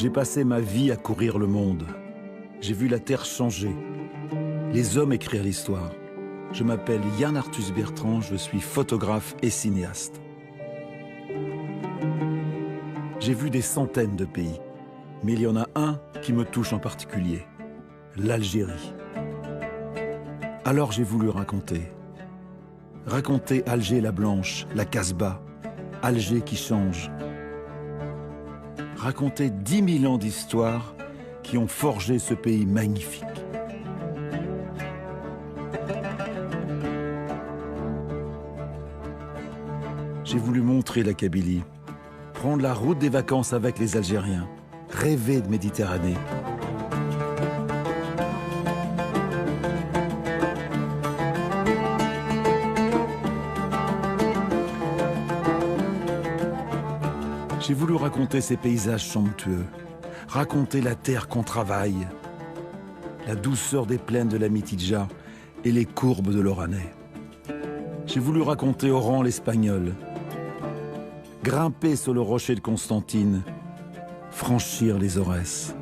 J'ai passé ma vie à courir le monde. J'ai vu la terre changer, les hommes écrire l'histoire. Je m'appelle Yann Arthus Bertrand, je suis photographe et cinéaste. J'ai vu des centaines de pays, mais il y en a un qui me touche en particulier, l'Algérie. Alors j'ai voulu raconter Alger la blanche, la Casbah, Alger qui change. Raconter 10 000 ans d'histoire qui ont forgé ce pays magnifique. J'ai voulu montrer la Kabylie, prendre la route des vacances avec les Algériens, rêver de Méditerranée. J'ai voulu raconter ces paysages somptueux, raconter la terre qu'on travaille, la douceur des plaines de la Mitidja et les courbes de l'Oranais. J'ai voulu raconter Oran l'Espagnol, grimper sur le rocher de Constantine, franchir les Aurès.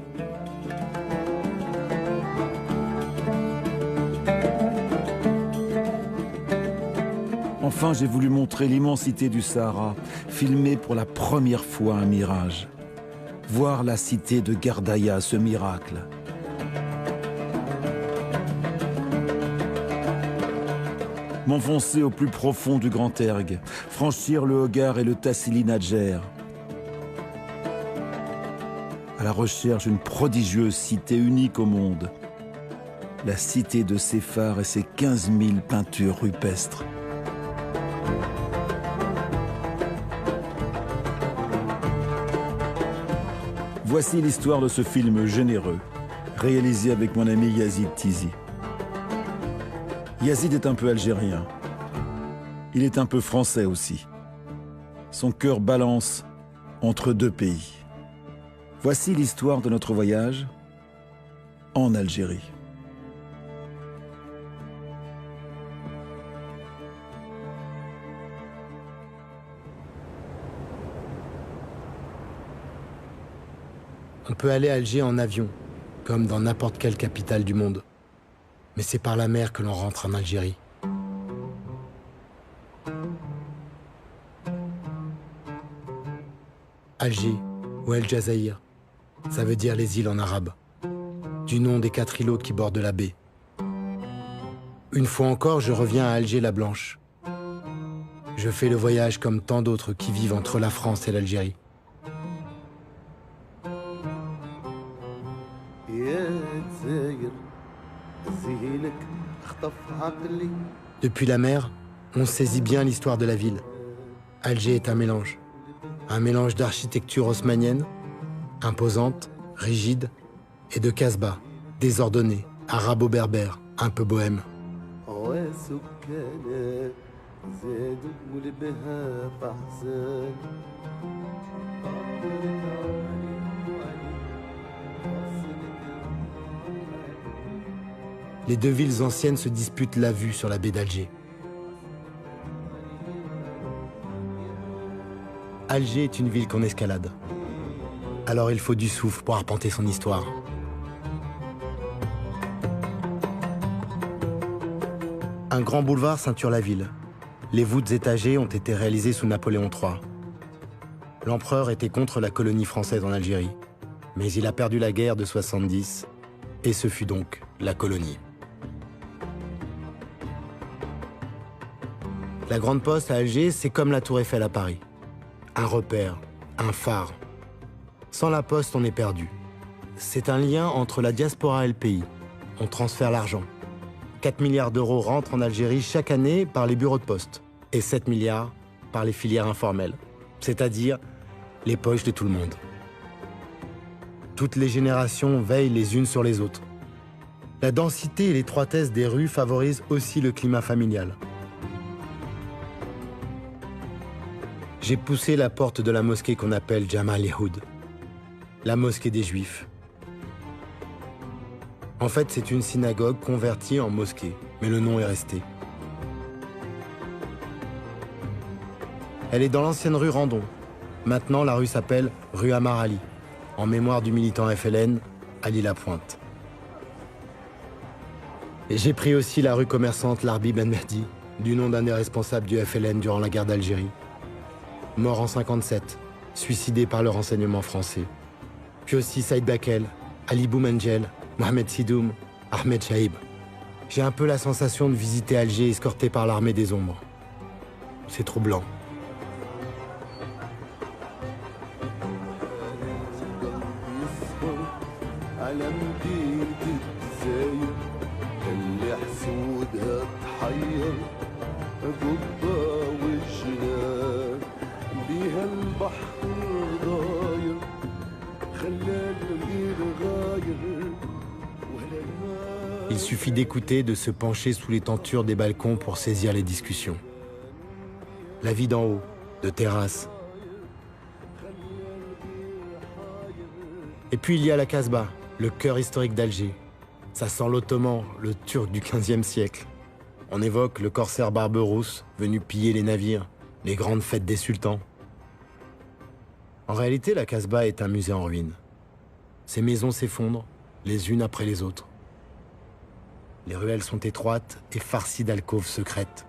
Enfin, j'ai voulu montrer l'immensité du Sahara, filmer pour la première fois un mirage. Voir la cité de Gardaïa, ce miracle. M'enfoncer au plus profond du Grand Erg, franchir le Hogar et le Tassili Nadjer. À la recherche d'une prodigieuse cité unique au monde. La cité de ses phares et ses 15 000 peintures rupestres. Voici l'histoire de ce film généreux, réalisé avec mon ami Yazid Tizi. Yazid est un peu algérien. Il est un peu français aussi. Son cœur balance entre deux pays. Voici l'histoire de notre voyage en Algérie. On peut aller à Alger en avion, comme dans n'importe quelle capitale du monde. Mais c'est par la mer que l'on rentre en Algérie. Alger, ou El Jazaïr, ça veut dire les îles en arabe, du nom des 4 îlots qui bordent la baie. Une fois encore, je reviens à Alger la Blanche. Je fais le voyage comme tant d'autres qui vivent entre la France et l'Algérie. Depuis la mer, on saisit bien l'histoire de la ville. Alger est un mélange d'architecture haussmannienne, imposante, rigide, et de Casbah, désordonnée, arabo-berbère, un peu bohème. Les deux villes anciennes se disputent la vue sur la baie d'Alger. Alger est une ville qu'on escalade. Alors il faut du souffle pour arpenter son histoire. Un grand boulevard ceinture la ville. Les voûtes étagées ont été réalisées sous Napoléon III. L'empereur était contre la colonie française en Algérie, mais il a perdu la guerre de 70, et ce fut donc la colonie. La Grande Poste à Alger, c'est comme la Tour Eiffel à Paris. Un repère, un phare. Sans la Poste, on est perdu. C'est un lien entre la diaspora et le pays. On transfère l'argent. 4 milliards d'euros rentrent en Algérie chaque année par les bureaux de poste. Et 7 milliards par les filières informelles. C'est-à-dire les poches de tout le monde. Toutes les générations veillent les unes sur les autres. La densité et l'étroitesse des rues favorisent aussi le climat familial. J'ai poussé la porte de la mosquée qu'on appelle Jamal Yehoud, la mosquée des Juifs. En fait, c'est une synagogue convertie en mosquée, mais le nom est resté. Elle est dans l'ancienne rue Randon. Maintenant, la rue s'appelle rue Amar Ali. en mémoire du militant FLN, Ali Lapointe. Et j'ai pris aussi la rue commerçante Larbi Ben Mehdi, du nom d'un des responsables du FLN durant la guerre d'Algérie. Mort en 57, suicidé par le renseignement français. Puis aussi Saïd Bakel, Ali Boumengel, Mohamed Sidoum, Ahmed Chaïb. J'ai un peu la sensation de visiter Alger escorté par l'armée des ombres. C'est troublant. Il suffit d'écouter, de se pencher sous les tentures des balcons pour saisir les discussions. La vie d'en haut, de terrasse. Et puis il y a la Casbah, le cœur historique d'Alger. Ça sent l'ottoman, le turc du XVe siècle. On évoque le corsaire Barberousse, venu piller les navires, les grandes fêtes des sultans. En réalité, la Casbah est un musée en ruine. Ses maisons s'effondrent, les unes après les autres. Les ruelles sont étroites et farcies d'alcôves secrètes.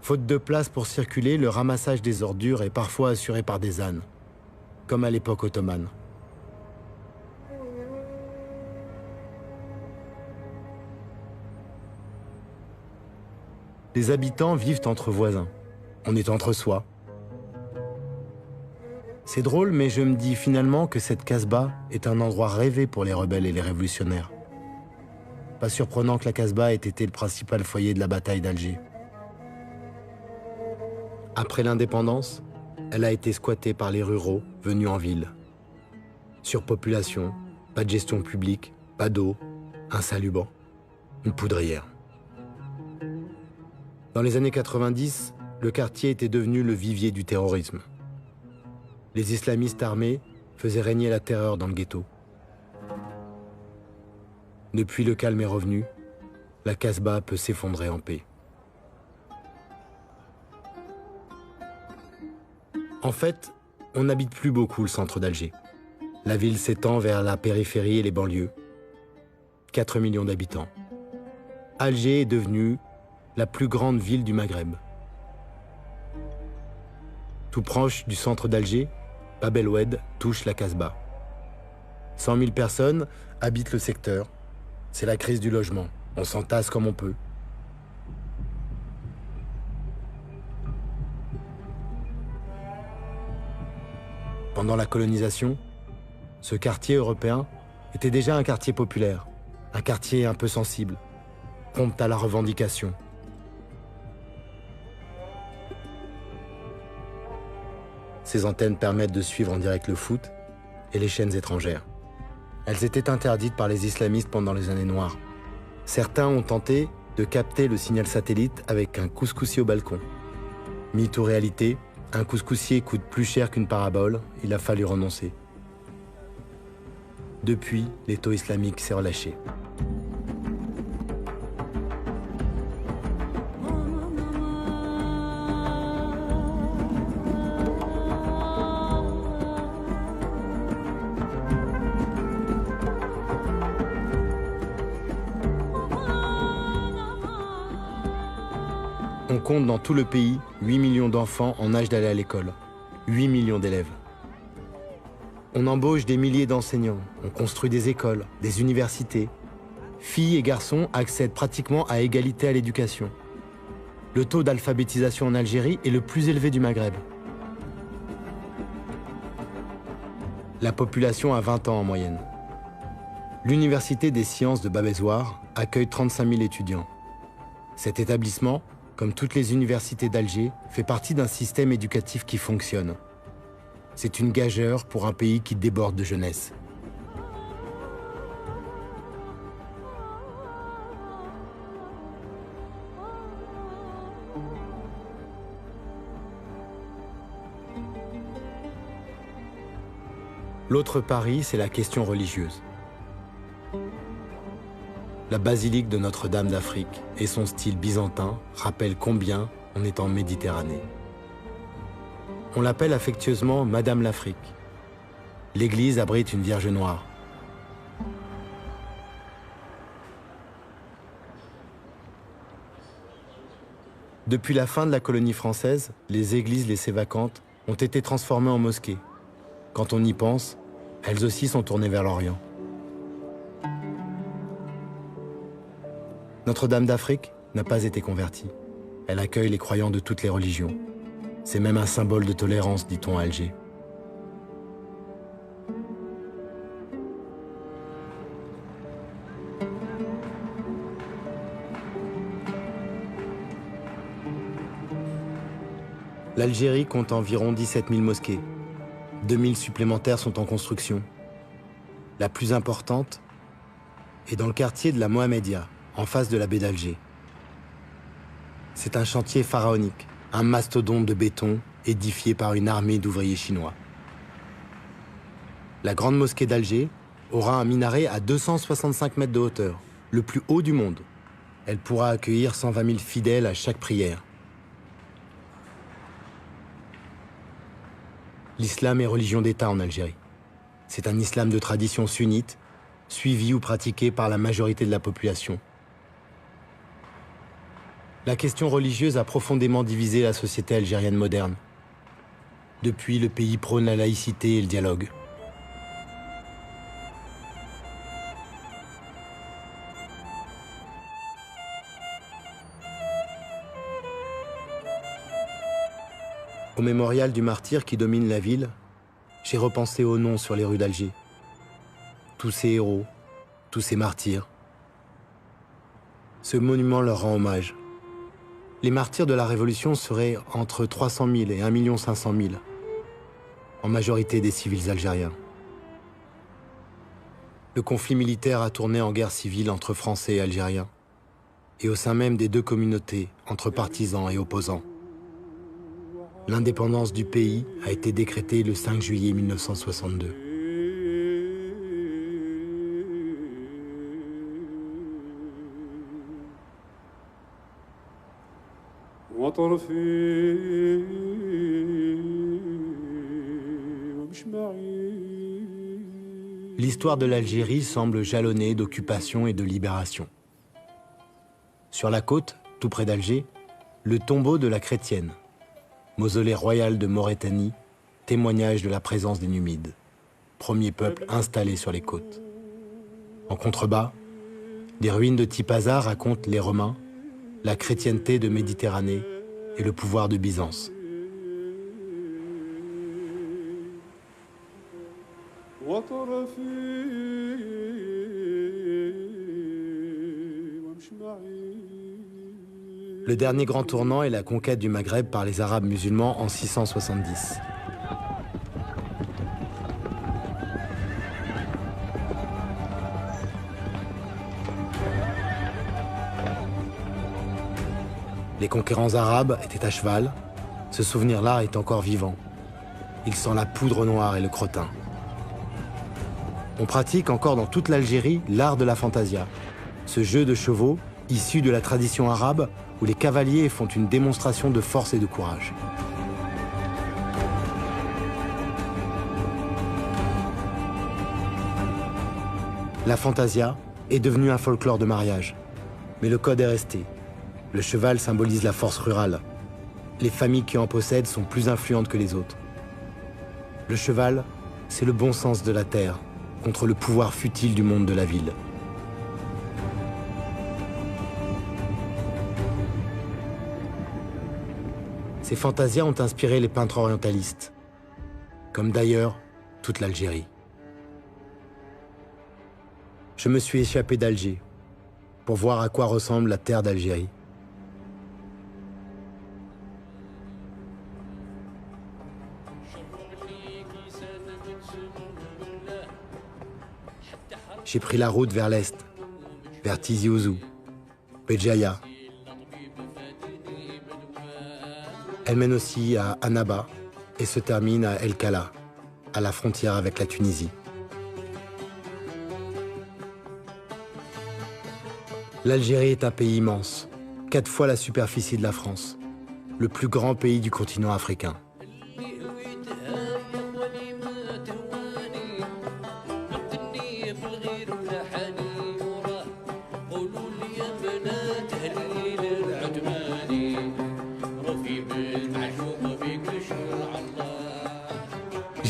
Faute de place pour circuler, le ramassage des ordures est parfois assuré par des ânes, comme à l'époque ottomane. Les habitants vivent entre voisins. On est entre soi. C'est drôle, mais je me dis finalement que cette Casbah est un endroit rêvé pour les rebelles et les révolutionnaires. Pas surprenant que la Casbah ait été le principal foyer de la bataille d'Alger. Après l'indépendance, elle a été squattée par les ruraux venus en ville. Surpopulation, pas de gestion publique, pas d'eau, insalubre, une poudrière. Dans les années 90, le quartier était devenu le vivier du terrorisme. Les islamistes armés faisaient régner la terreur dans le ghetto. Depuis, le calme est revenu, la Casbah peut s'effondrer en paix. En fait, on n'habite plus beaucoup le centre d'Alger. La ville s'étend vers la périphérie et les banlieues. 4 millions d'habitants. Alger est devenue la plus grande ville du Maghreb. Tout proche du centre d'Alger, Bab el Oued touche la Casbah. 100 000 personnes habitent le secteur. C'est la crise du logement. On s'entasse comme on peut. Pendant la colonisation, ce quartier européen était déjà un quartier populaire, un quartier un peu sensible, prompt à la revendication. Ces antennes permettent de suivre en direct le foot et les chaînes étrangères. Elles étaient interdites par les islamistes pendant les années noires. Certains ont tenté de capter le signal satellite avec un couscoussier au balcon. Mythe ou réalité, un couscoussier coûte plus cher qu'une parabole, il a fallu renoncer. Depuis, l'étau islamique s'est relâché. On compte dans tout le pays 8 millions d'enfants en âge d'aller à l'école. 8 millions d'élèves. On embauche des milliers d'enseignants, on construit des écoles, des universités. Filles et garçons accèdent pratiquement à égalité à l'éducation. Le taux d'alphabétisation en Algérie est le plus élevé du Maghreb. La population a 20 ans en moyenne. L'Université des sciences de Bab-el-Zouar accueille 35 000 étudiants. Cet établissement, comme toutes les universités d'Alger, fait partie d'un système éducatif qui fonctionne. C'est une gageure pour un pays qui déborde de jeunesse. L'autre pari, c'est la question religieuse. La basilique de Notre-Dame d'Afrique et son style byzantin rappellent combien on est en Méditerranée. On l'appelle affectueusement Madame l'Afrique. L'église abrite une Vierge noire. Depuis la fin de la colonie française, les églises laissées vacantes ont été transformées en mosquées. Quand on y pense, elles aussi sont tournées vers l'Orient. Notre-Dame d'Afrique n'a pas été convertie. Elle accueille les croyants de toutes les religions. C'est même un symbole de tolérance, dit-on à Alger. L'Algérie compte environ 17 000 mosquées. 2 000 supplémentaires sont en construction. La plus importante est dans le quartier de la Mohamedia, en face de la baie d'Alger. C'est un chantier pharaonique, un mastodonte de béton édifié par une armée d'ouvriers chinois. La grande mosquée d'Alger aura un minaret à 265 mètres de hauteur, le plus haut du monde. Elle pourra accueillir 120 000 fidèles à chaque prière. L'islam est religion d'État en Algérie. C'est un islam de tradition sunnite, suivi ou pratiqué par la majorité de la population. La question religieuse a profondément divisé la société algérienne moderne. Depuis, le pays prône la laïcité et le dialogue. Au mémorial du martyr qui domine la ville, j'ai repensé aux noms sur les rues d'Alger. Tous ces héros, tous ces martyrs. Ce monument leur rend hommage. Les martyrs de la Révolution seraient entre 300 000 et 1 500 000, en majorité des civils algériens. Le conflit militaire a tourné en guerre civile entre Français et Algériens, et au sein même des deux communautés, entre partisans et opposants. L'indépendance du pays a été décrétée le 5 juillet 1962. L'histoire de l'Algérie semble jalonnée d'occupation et de libération. Sur la côte, tout près d'Alger, le tombeau de la Chrétienne, mausolée royal de Mauritanie, témoignage de la présence des Numides, premier peuple installé sur les côtes. En contrebas, des ruines de Tipaza racontent les Romains, la chrétienté de Méditerranée et le pouvoir de Byzance. Le dernier grand tournant est la conquête du Maghreb par les Arabes musulmans en 670. Les conquérants arabes étaient à cheval. Ce souvenir-là est encore vivant. Il sent la poudre noire et le crottin. On pratique encore dans toute l'Algérie l'art de la fantasia, ce jeu de chevaux issu de la tradition arabe où les cavaliers font une démonstration de force et de courage. La fantasia est devenue un folklore de mariage, mais le code est resté. Le cheval symbolise la force rurale. Les familles qui en possèdent sont plus influentes que les autres. Le cheval, c'est le bon sens de la terre contre le pouvoir futile du monde de la ville. Ces fantasias ont inspiré les peintres orientalistes, comme d'ailleurs toute l'Algérie. Je me suis échappé d'Alger pour voir à quoi ressemble la terre d'Algérie. J'ai pris la route vers l'est, vers Tizi Ouzou, Béjaïa. Elle mène aussi à Annaba et se termine à El Kala, à la frontière avec la Tunisie. L'Algérie est un pays immense, 4 fois la superficie de la France, le plus grand pays du continent africain.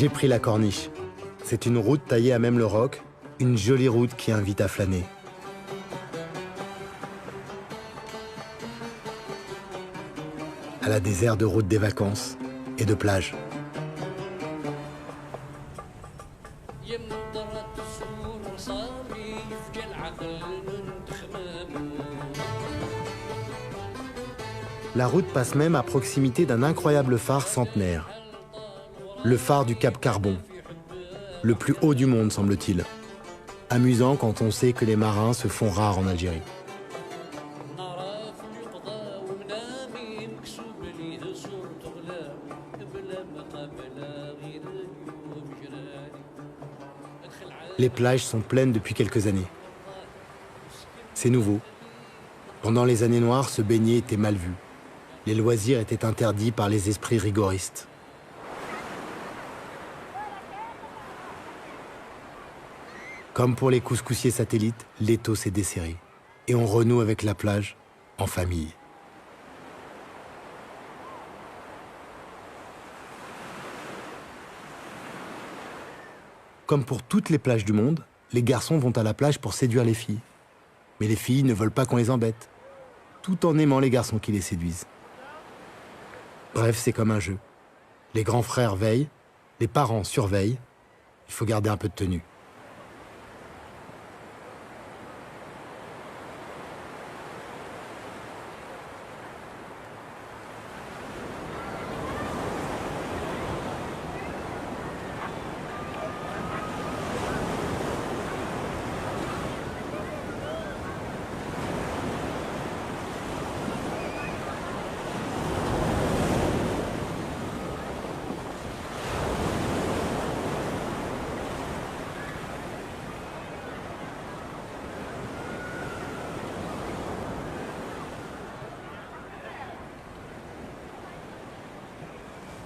J'ai pris la corniche. C'est une route taillée à même le roc, une jolie route qui invite à flâner. Elle a des airs de route des vacances et de plage. La route passe même à proximité d'un incroyable phare centenaire. Le phare du Cap Carbon. Le plus haut du monde, semble-t-il. Amusant quand on sait que les marins se font rares en Algérie. Les plages sont pleines depuis quelques années. C'est nouveau. Pendant les années noires, se baigner était mal vu. Les loisirs étaient interdits par les esprits rigoristes. Comme pour les couscoussiers satellites, l'étau s'est desserré. Et on renoue avec la plage en famille. Comme pour toutes les plages du monde, les garçons vont à la plage pour séduire les filles. Mais les filles ne veulent pas qu'on les embête, tout en aimant les garçons qui les séduisent. Bref, c'est comme un jeu. Les grands frères veillent, les parents surveillent, il faut garder un peu de tenue.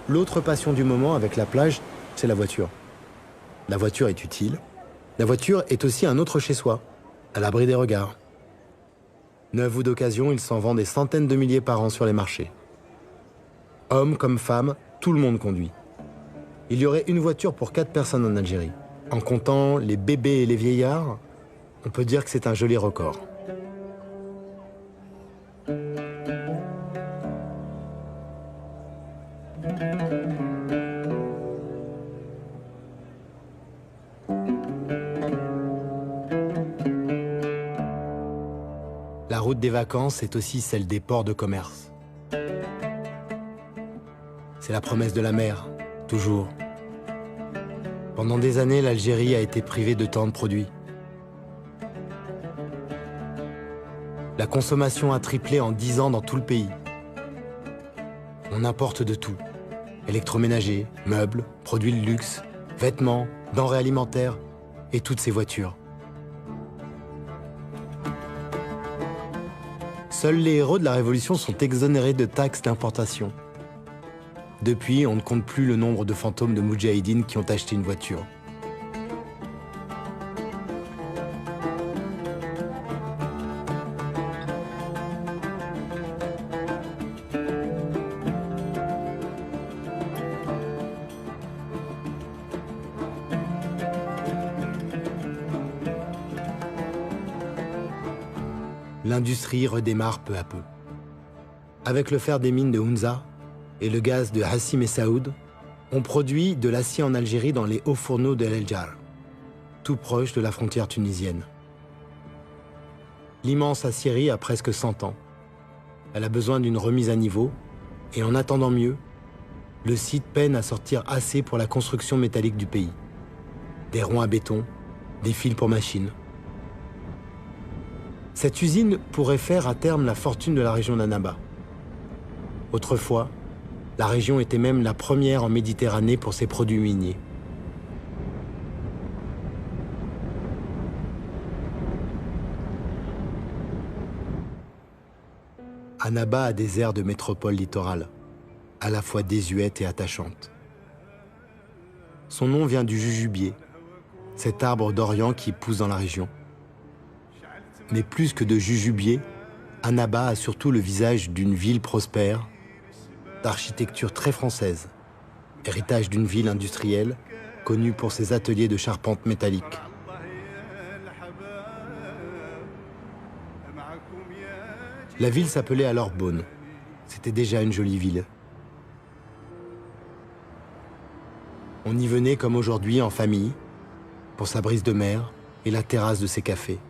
L'autre passion du moment avec la plage, c'est la voiture. La voiture est utile. La voiture est aussi un autre chez-soi, à l'abri des regards. Neuf ou d'occasion, il s'en vend des centaines de milliers par an sur les marchés. Hommes comme femmes, tout le monde conduit. Il y aurait une voiture pour 4 personnes en Algérie. En comptant les bébés et les vieillards, on peut dire que c'est un joli record. La route des vacances est aussi celle des ports de commerce. C'est la promesse de la mer, toujours. Pendant des années, l'Algérie a été privée de tant de produits. La consommation a triplé en 10 ans dans tout le pays. On importe de tout. Électroménager, meubles, produits de luxe, vêtements, denrées alimentaires et toutes ces voitures. Seuls les héros de la Révolution sont exonérés de taxes d'importation. Depuis, on ne compte plus le nombre de fantômes de moudjahidines qui ont acheté une voiture. L'industrie redémarre peu à peu. Avec le fer des mines de Hunza et le gaz de Hassim et Saoud, on produit de l'acier en Algérie dans les hauts fourneaux de El Jar, tout proche de la frontière tunisienne. L'immense aciérie a presque 100 ans. Elle a besoin d'une remise à niveau, et en attendant mieux, le site peine à sortir assez pour la construction métallique du pays. Des ronds à béton, des fils pour machines. Cette usine pourrait faire à terme la fortune de la région d'Annaba. Autrefois, la région était même la première en Méditerranée pour ses produits miniers. Annaba a des airs de métropole littorale, à la fois désuète et attachante. Son nom vient du jujubier, cet arbre d'Orient qui pousse dans la région. Mais plus que de jujubier, Annaba a surtout le visage d'une ville prospère, d'architecture très française, héritage d'une ville industrielle connue pour ses ateliers de charpente métallique. La ville s'appelait alors Beaune. C'était déjà une jolie ville. On y venait comme aujourd'hui en famille, pour sa brise de mer et la terrasse de ses cafés.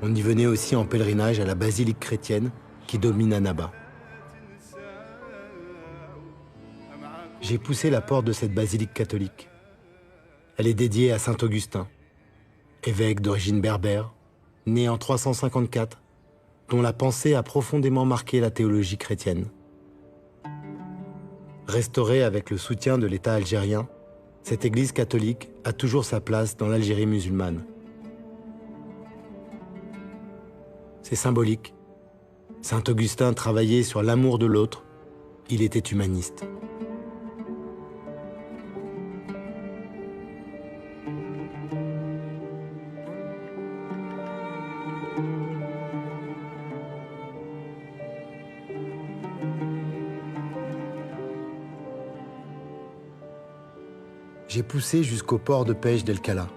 On y venait aussi en pèlerinage à la basilique chrétienne qui domine Annaba. J'ai poussé la porte de cette basilique catholique. Elle est dédiée à saint Augustin, évêque d'origine berbère, né en 354, dont la pensée a profondément marqué la théologie chrétienne. Restaurée avec le soutien de l'État algérien, cette église catholique a toujours sa place dans l'Algérie musulmane. C'est symbolique. Saint Augustin travaillait sur l'amour de l'autre. Il était humaniste. J'ai poussé jusqu'au port de pêche d'El Kala.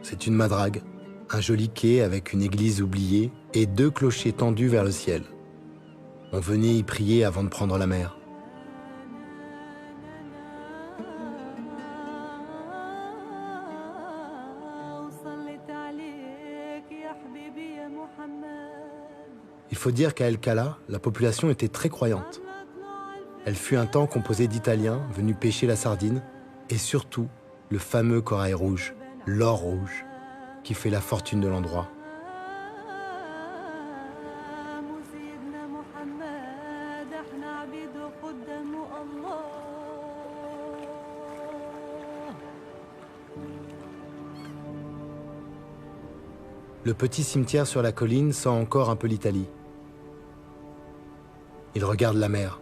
C'est une madrague, un joli quai avec une église oubliée et 2 clochers tendus vers le ciel. On venait y prier avant de prendre la mer. Il faut dire qu'à El Kala, la population était très croyante. Elle fut un temps composée d'Italiens venus pêcher la sardine et surtout le fameux corail rouge, l'or rouge, qui fait la fortune de l'endroit. Le petit cimetière sur la colline sent encore un peu l'Italie. Il regarde la mer.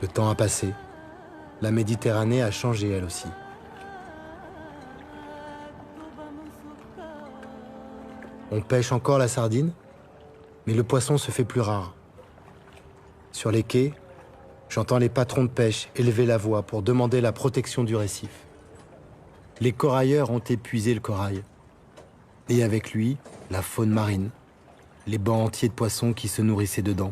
Le temps a passé. La Méditerranée a changé elle aussi. On pêche encore la sardine, mais le poisson se fait plus rare. Sur les quais, j'entends les patrons de pêche élever la voix pour demander la protection du récif. Les corailleurs ont épuisé le corail. Et avec lui, la faune marine, les bancs entiers de poissons qui se nourrissaient dedans.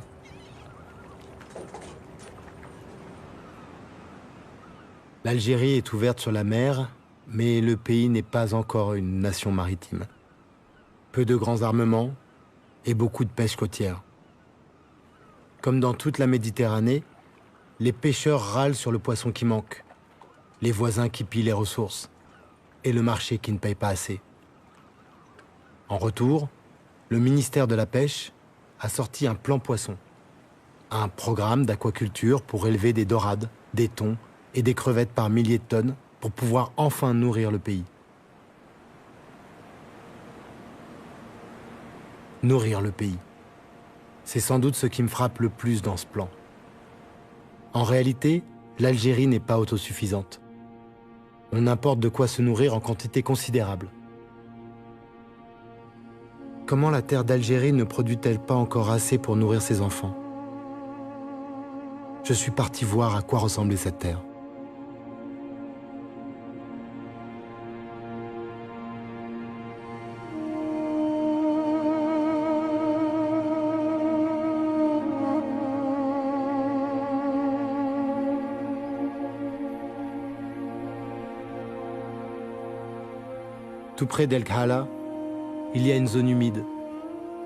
L'Algérie est ouverte sur la mer, mais le pays n'est pas encore une nation maritime. Peu de grands armements et beaucoup de pêche côtière. Comme dans toute la Méditerranée, les pêcheurs râlent sur le poisson qui manque, les voisins qui pillent les ressources et le marché qui ne paye pas assez. En retour, le ministère de la Pêche a sorti un plan poisson, un programme d'aquaculture pour élever des dorades, des thons et des crevettes par milliers de tonnes pour pouvoir enfin nourrir le pays. Nourrir le pays. C'est sans doute ce qui me frappe le plus dans ce plan. En réalité, l'Algérie n'est pas autosuffisante. On importe de quoi se nourrir en quantité considérable. Comment la terre d'Algérie ne produit-elle pas encore assez pour nourrir ses enfants? Je suis parti voir à quoi ressemblait cette terre. Tout près d'El Khala, il y a une zone humide.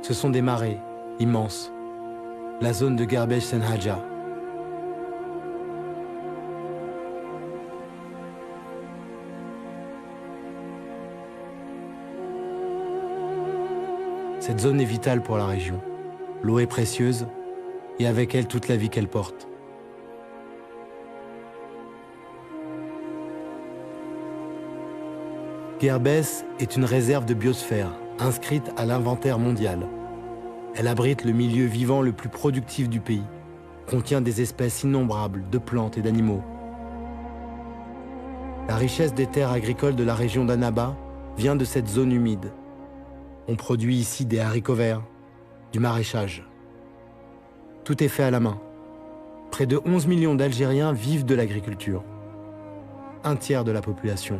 Ce sont des marais immenses. La zone de Gerbesh Senhaja. Cette zone est vitale pour la région. L'eau est précieuse et avec elle toute la vie qu'elle porte. Gerbes est une réserve de biosphère inscrite à l'inventaire mondial. Elle abrite le milieu vivant le plus productif du pays, contient des espèces innombrables de plantes et d'animaux. La richesse des terres agricoles de la région d'Annaba vient de cette zone humide. On produit ici des haricots verts, du maraîchage. Tout est fait à la main. Près de 11 millions d'Algériens vivent de l'agriculture. Un tiers de la population.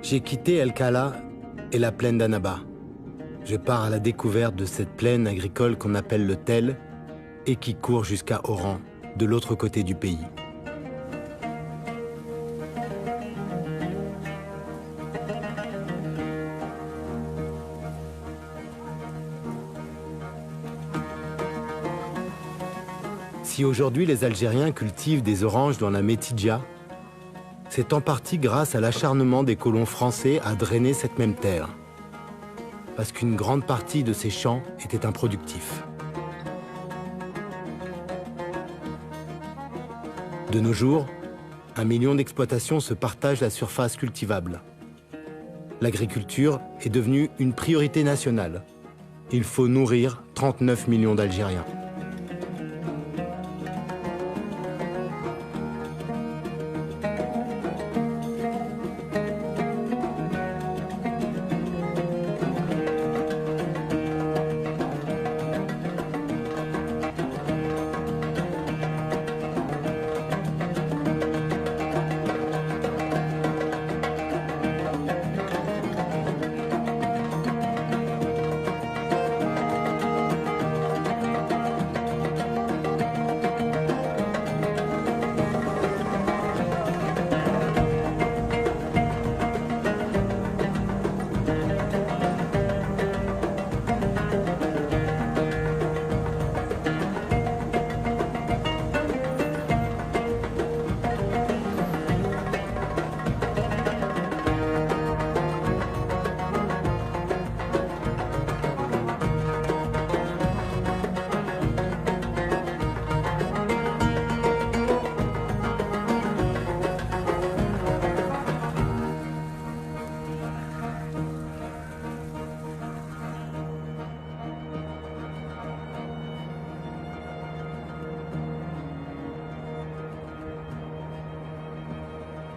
J'ai quitté El Kala et la plaine d'Annaba. Je pars à la découverte de cette plaine agricole qu'on appelle le Tell et qui court jusqu'à Oran, de l'autre côté du pays. Si aujourd'hui les Algériens cultivent des oranges dans la Métidja, c'est en partie grâce à l'acharnement des colons français à drainer cette même terre, parce qu'une grande partie de ces champs était improductifs. De nos jours, 1 million d'exploitations se partagent la surface cultivable. L'agriculture est devenue une priorité nationale. Il faut nourrir 39 millions d'Algériens.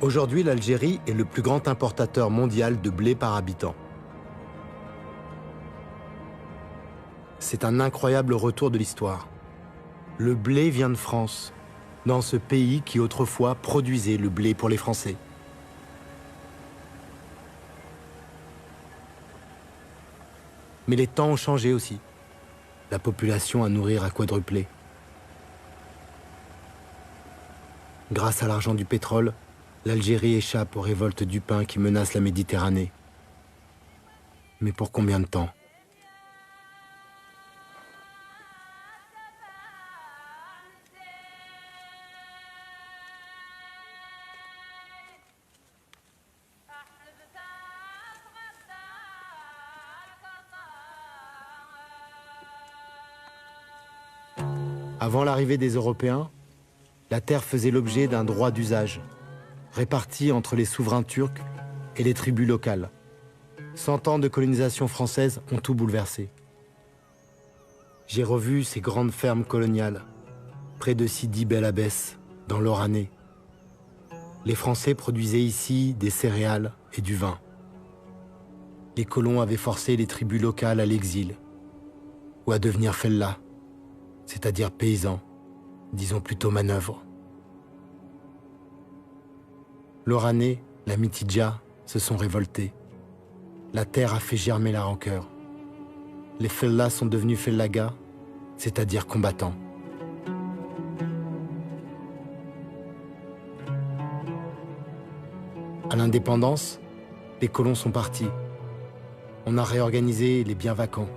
Aujourd'hui, l'Algérie est le plus grand importateur mondial de blé par habitant. C'est un incroyable retour de l'histoire. Le blé vient de France, dans ce pays qui autrefois produisait le blé pour les Français. Mais les temps ont changé aussi. La population à nourrir a quadruplé. Grâce à l'argent du pétrole, l'Algérie échappe aux révoltes du pain qui menacent la Méditerranée. Mais pour combien de temps ? Avant l'arrivée des Européens, la terre faisait l'objet d'un droit d'usage, réparti entre les souverains turcs et les tribus locales. 100 ans de colonisation française ont tout bouleversé. J'ai revu ces grandes fermes coloniales, près de Sidi Bel Abbès, dans l'Oranais. Les Français produisaient ici des céréales et du vin. Les colons avaient forcé les tribus locales à l'exil, ou à devenir fellahs, c'est-à-dire paysans, disons plutôt manœuvres. L'Oranais, la Mitidja, se sont révoltés. La terre a fait germer la rancœur. Les fellahs sont devenus fellagas, c'est-à-dire combattants. À l'indépendance, Les colons sont partis. On a réorganisé les biens vacants.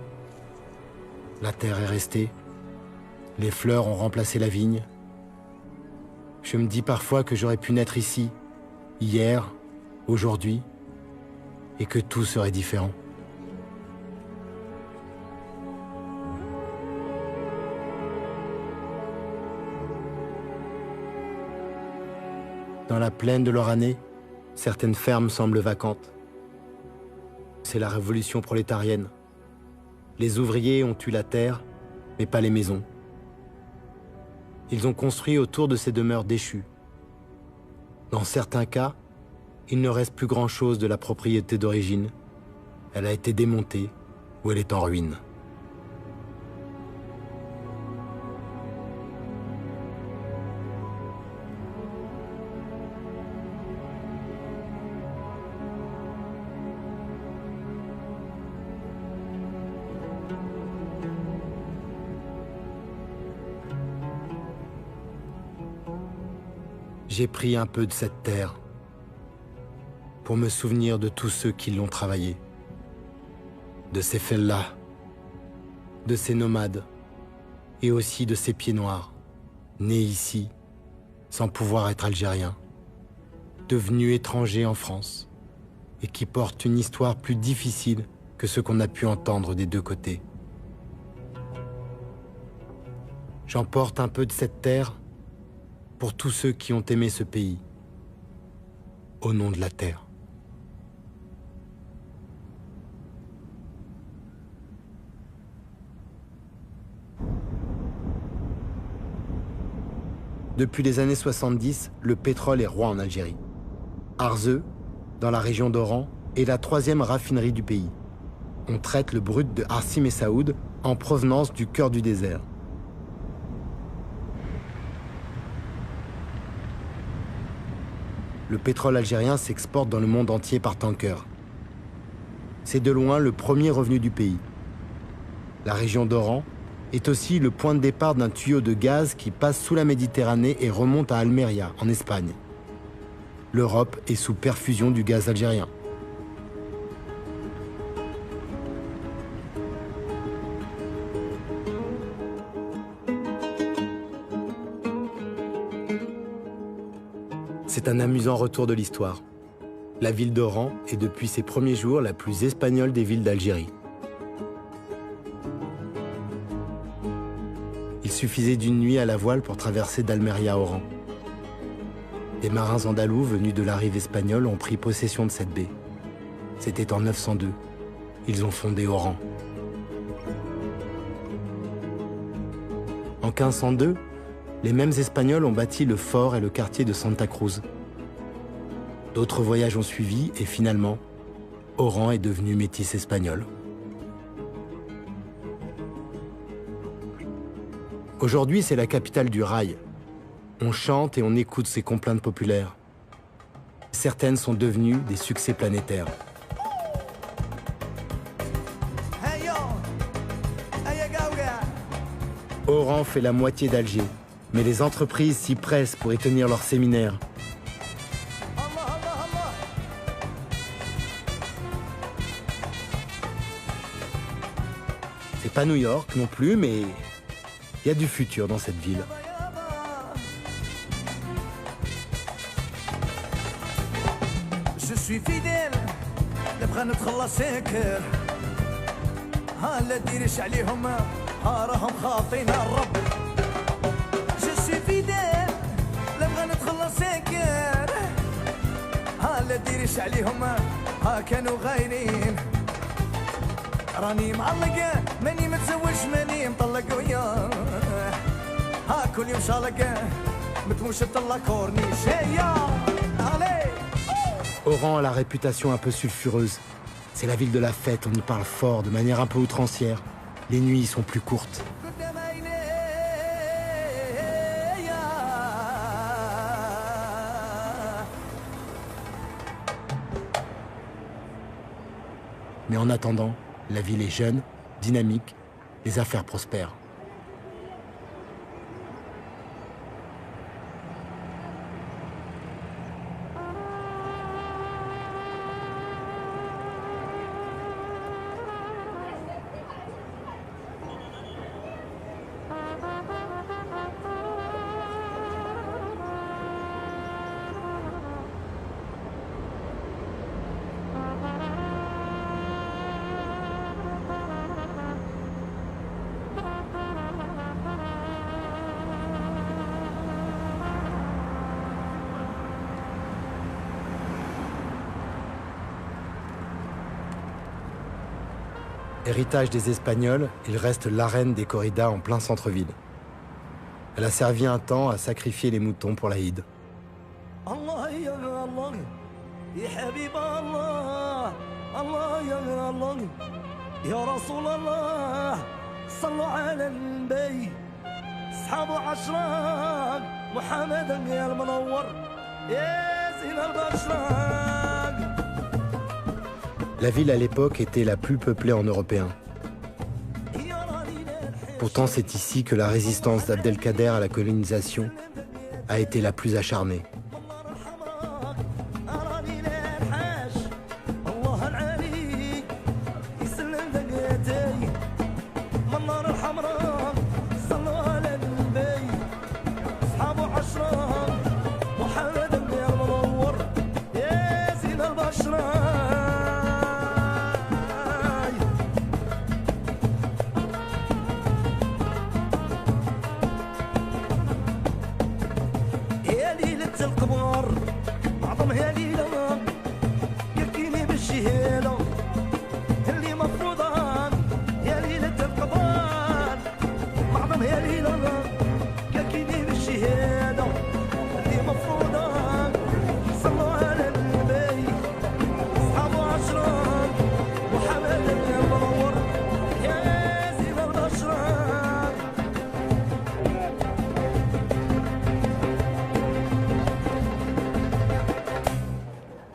La terre est restée. Les fleurs ont remplacé la vigne. Je me dis parfois que j'aurais pu naître ici, hier, aujourd'hui, et que tout serait différent. Dans la plaine de l'Oranais, certaines fermes semblent vacantes. C'est la révolution prolétarienne. Les ouvriers ont eu la terre, mais pas les maisons. Ils ont construit autour de ces demeures déchues. Dans certains cas, il ne reste plus grand-chose de la propriété d'origine. Elle a été démontée ou elle est en ruine. J'ai pris un peu de cette terre pour me souvenir de tous ceux qui l'ont travaillé, de ces fellahs, de ces nomades et aussi de ces pieds noirs, nés ici, sans pouvoir être algériens, devenus étrangers en France et qui portent une histoire plus difficile que ce qu'on a pu entendre des deux côtés. J'emporte un peu de cette terre pour tous ceux qui ont aimé ce pays, au nom de la terre. Depuis les années 70, le pétrole est roi en Algérie. Arzeu, dans la région d'Oran, est la 3e raffinerie du pays. On traite le brut de Arsim et Saoud en provenance du cœur du désert. Le pétrole algérien s'exporte dans le monde entier par tanker. C'est de loin le premier revenu du pays. La région d'Oran est aussi le point de départ d'un tuyau de gaz qui passe sous la Méditerranée et remonte à Almeria, en Espagne. L'Europe est sous perfusion du gaz algérien. C'est un amusant retour de l'histoire. La ville d'Oran est depuis ses premiers jours la plus espagnole des villes d'Algérie. Il suffisait d'une nuit à la voile pour traverser d'Almeria à Oran. Des marins andalous venus de la rive espagnole ont pris possession de cette baie. C'était en 902. Ils ont fondé Oran. En 1502, les mêmes Espagnols ont bâti le fort et le quartier de Santa Cruz. D'autres voyages ont suivi et finalement, Oran est devenu métis espagnol. Aujourd'hui, c'est la capitale du rail. On chante et on écoute ses complaintes populaires. Certaines sont devenues des succès planétaires. Oran fait la moitié d'Alger, mais les entreprises s'y pressent pour y tenir leurs séminaires. C'est pas New York non plus, mais il y a du futur dans cette ville. Je suis fidèle, نبغى نتخلص ساكر ها لا ديرش عليهم ها راهم خاطين الرب. Je suis fidèle, نبغى نتخلص ساكر ها لا ديرش عليهم ها كانوا غايرين. راني معلقة ماني متزوج ماني مطلق وياه ها كل يوم شالقة متموش تطلع كورنيش هيا allez. Oran a la réputation un peu sulfureuse. C'est la ville de la fête, on y parle fort, de manière un peu outrancière. Les nuits sont plus courtes. Mais en attendant, la ville est jeune, dynamique, les affaires prospèrent. Héritage des Espagnols, il reste l'arène des corridas en plein centre-ville. Elle a servi un temps à sacrifier les moutons pour l'Aïd. Allah ya Allah, ya Habib Allah, Allah ya Allah, ya Rasoul Allah, sallu ala al-Nabi, Ashabu Ashraq, Muhammadan ya al-Munawwar, ya Zin al-Bashraq. La ville à l'époque était la plus peuplée en européen. Pourtant, c'est ici que la résistance d'Abdelkader à la colonisation a été la plus acharnée.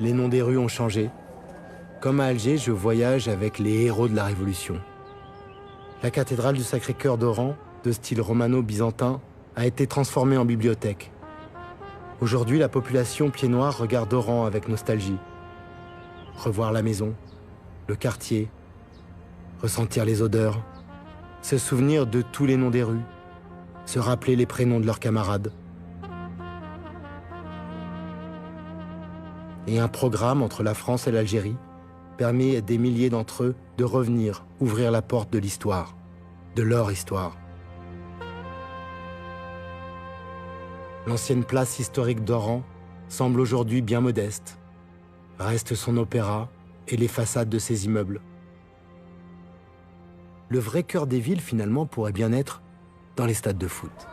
Les noms des rues ont changé. Comme à Alger, je voyage avec les héros de la Révolution. La cathédrale du Sacré-Cœur d'Oran, de style romano-byzantin, a été transformée en bibliothèque. Aujourd'hui, la population pied-noir regarde Oran avec nostalgie. Revoir la maison, le quartier, ressentir les odeurs, se souvenir de tous les noms des rues, se rappeler les prénoms de leurs camarades. Et un programme entre la France et l'Algérie permet à des milliers d'entre eux de revenir ouvrir la porte de l'histoire, de leur histoire. L'ancienne place historique d'Oran semble aujourd'hui bien modeste. Reste son opéra et les façades de ses immeubles. Le vrai cœur des villes, finalement, pourrait bien être dans les stades de foot.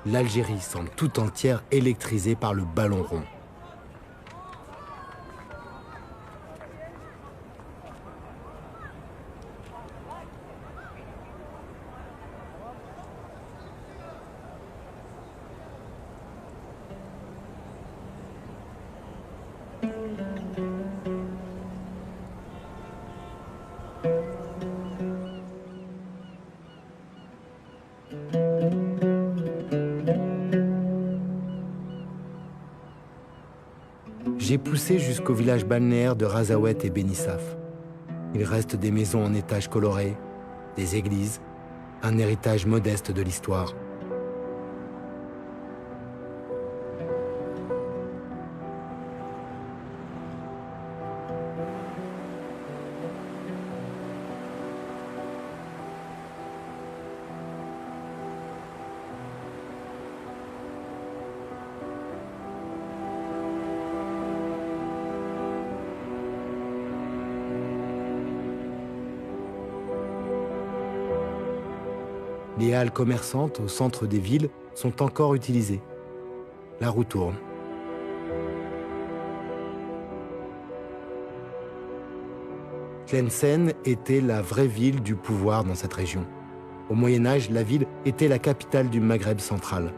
L'Algérie semble tout entière électrisée par le ballon rond. J'ai poussé jusqu'au village balnéaire de Razaouet et Benissaf. Il reste des maisons en étages colorés, des églises, un héritage modeste de l'histoire. Les halles commerçantes au centre des villes sont encore utilisées. La roue tourne. Tlemcen était la vraie ville du pouvoir dans cette région. Au Moyen-Âge, la ville était la capitale du Maghreb central.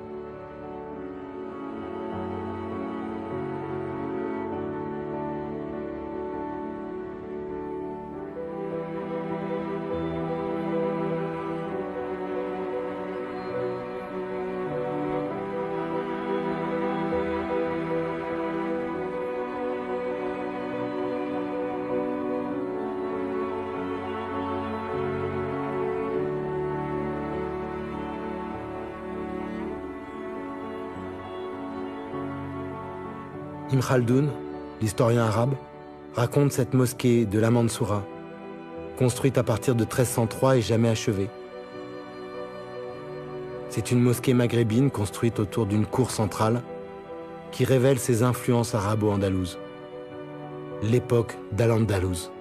Ibn Khaldoun, l'historien arabe, raconte cette mosquée de la Mansoura, construite à partir de 1303 et jamais achevée. C'est une mosquée maghrébine construite autour d'une cour centrale qui révèle ses influences arabo-andalouses. L'époque d'Al-Andalouse.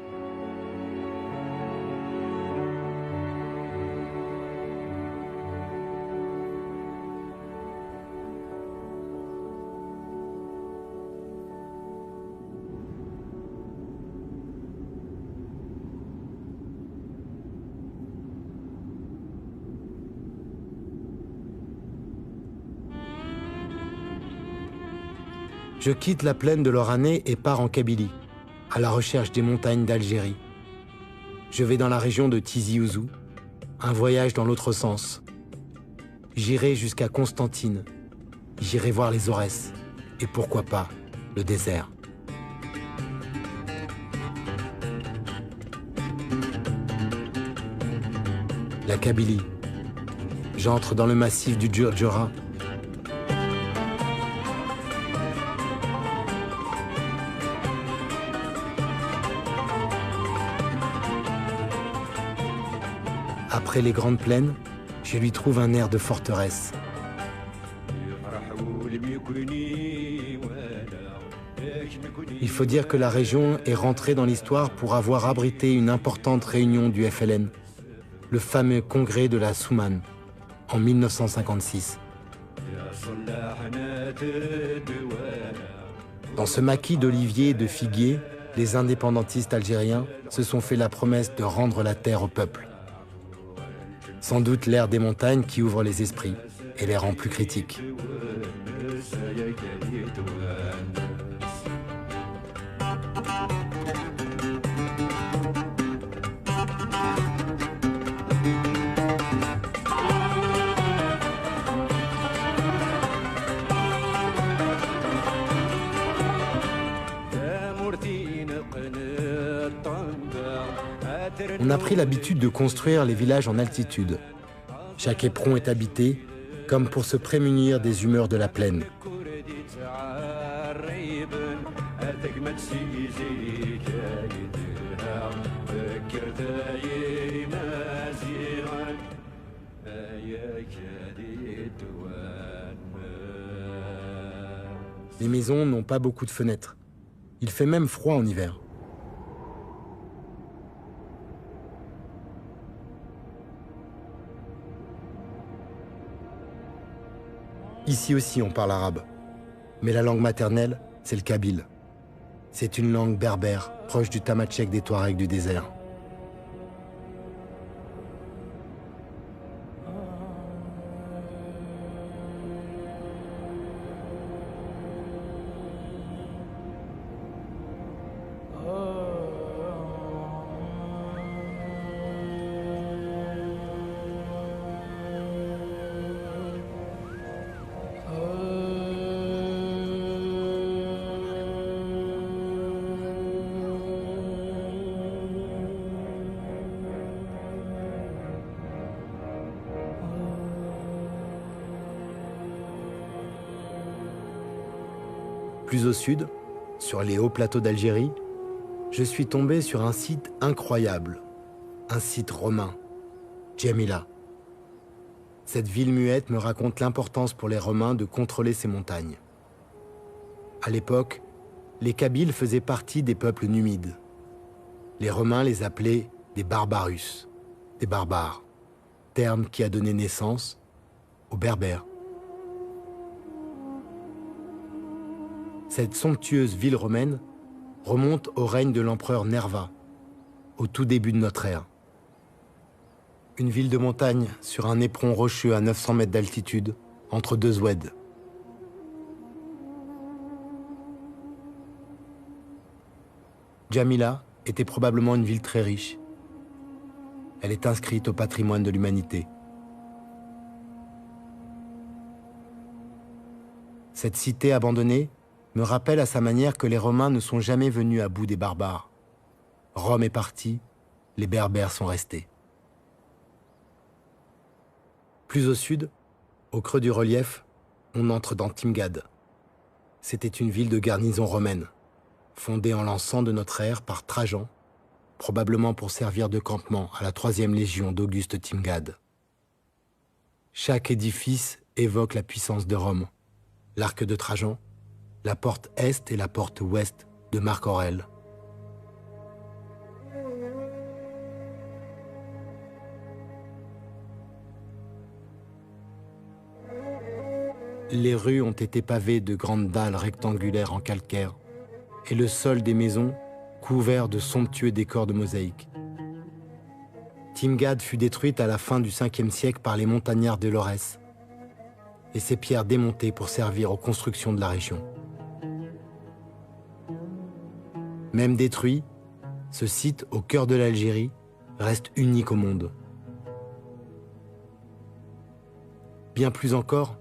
Je quitte la plaine de l'Oranais et pars en Kabylie, à la recherche des montagnes d'Algérie. Je vais dans la région de Tizi Ouzou, un voyage dans l'autre sens. J'irai jusqu'à Constantine, j'irai voir les Aurès, et pourquoi pas le désert. La Kabylie. J'entre dans le massif du Djurdjura. Après les grandes plaines, je lui trouve un air de forteresse. Il faut dire que la région est rentrée dans l'histoire pour avoir abrité une importante réunion du FLN, le fameux congrès de la Soumane, en 1956. Dans ce maquis d'oliviers et de figuiers, les indépendantistes algériens se sont fait la promesse de rendre la terre au peuple. Sans doute l'air des montagnes qui ouvre les esprits et les rend plus critiques. On a pris l'habitude de construire les villages en altitude. Chaque éperon est habité, comme pour se prémunir des humeurs de la plaine. Les maisons n'ont pas beaucoup de fenêtres. Il fait même froid en hiver. Ici aussi, on parle arabe. Mais la langue maternelle, c'est le kabyle. C'est une langue berbère, proche du tamatchek des Touaregs du désert. Plus au sud, sur les hauts plateaux d'Algérie, je suis tombé sur un site incroyable, un site romain, Djamila. Cette ville muette me raconte l'importance pour les Romains de contrôler ces montagnes. À l'époque, les Kabyles faisaient partie des peuples numides. Les Romains les appelaient des barbarus, des barbares, terme qui a donné naissance aux Berbères. Cette somptueuse ville romaine remonte au règne de l'empereur Nerva, au tout début de notre ère. Une ville de montagne sur un éperon rocheux à 900 mètres d'altitude, entre deux oueds. Djamila était probablement une ville très riche. Elle est inscrite au patrimoine de l'humanité. Cette cité abandonnée me rappelle à sa manière que les Romains ne sont jamais venus à bout des barbares. Rome est partie, les Berbères sont restés. Plus au sud, au creux du relief, on entre dans Timgad. C'était une ville de garnison romaine, fondée en l'an 100 de notre ère par Trajan, probablement pour servir de campement à la 3e légion d'Auguste Timgad. Chaque édifice évoque la puissance de Rome. L'arc de Trajan, la porte est et la porte ouest de Marc Aurèle. Les rues ont été pavées de grandes dalles rectangulaires en calcaire et le sol des maisons couvert de somptueux décors de mosaïque. Timgad fut détruite à la fin du 5e siècle par les montagnards de l'Aurès et ses pierres démontées pour servir aux constructions de la région. Même détruit, ce site au cœur de l'Algérie reste unique au monde. Bien plus encore,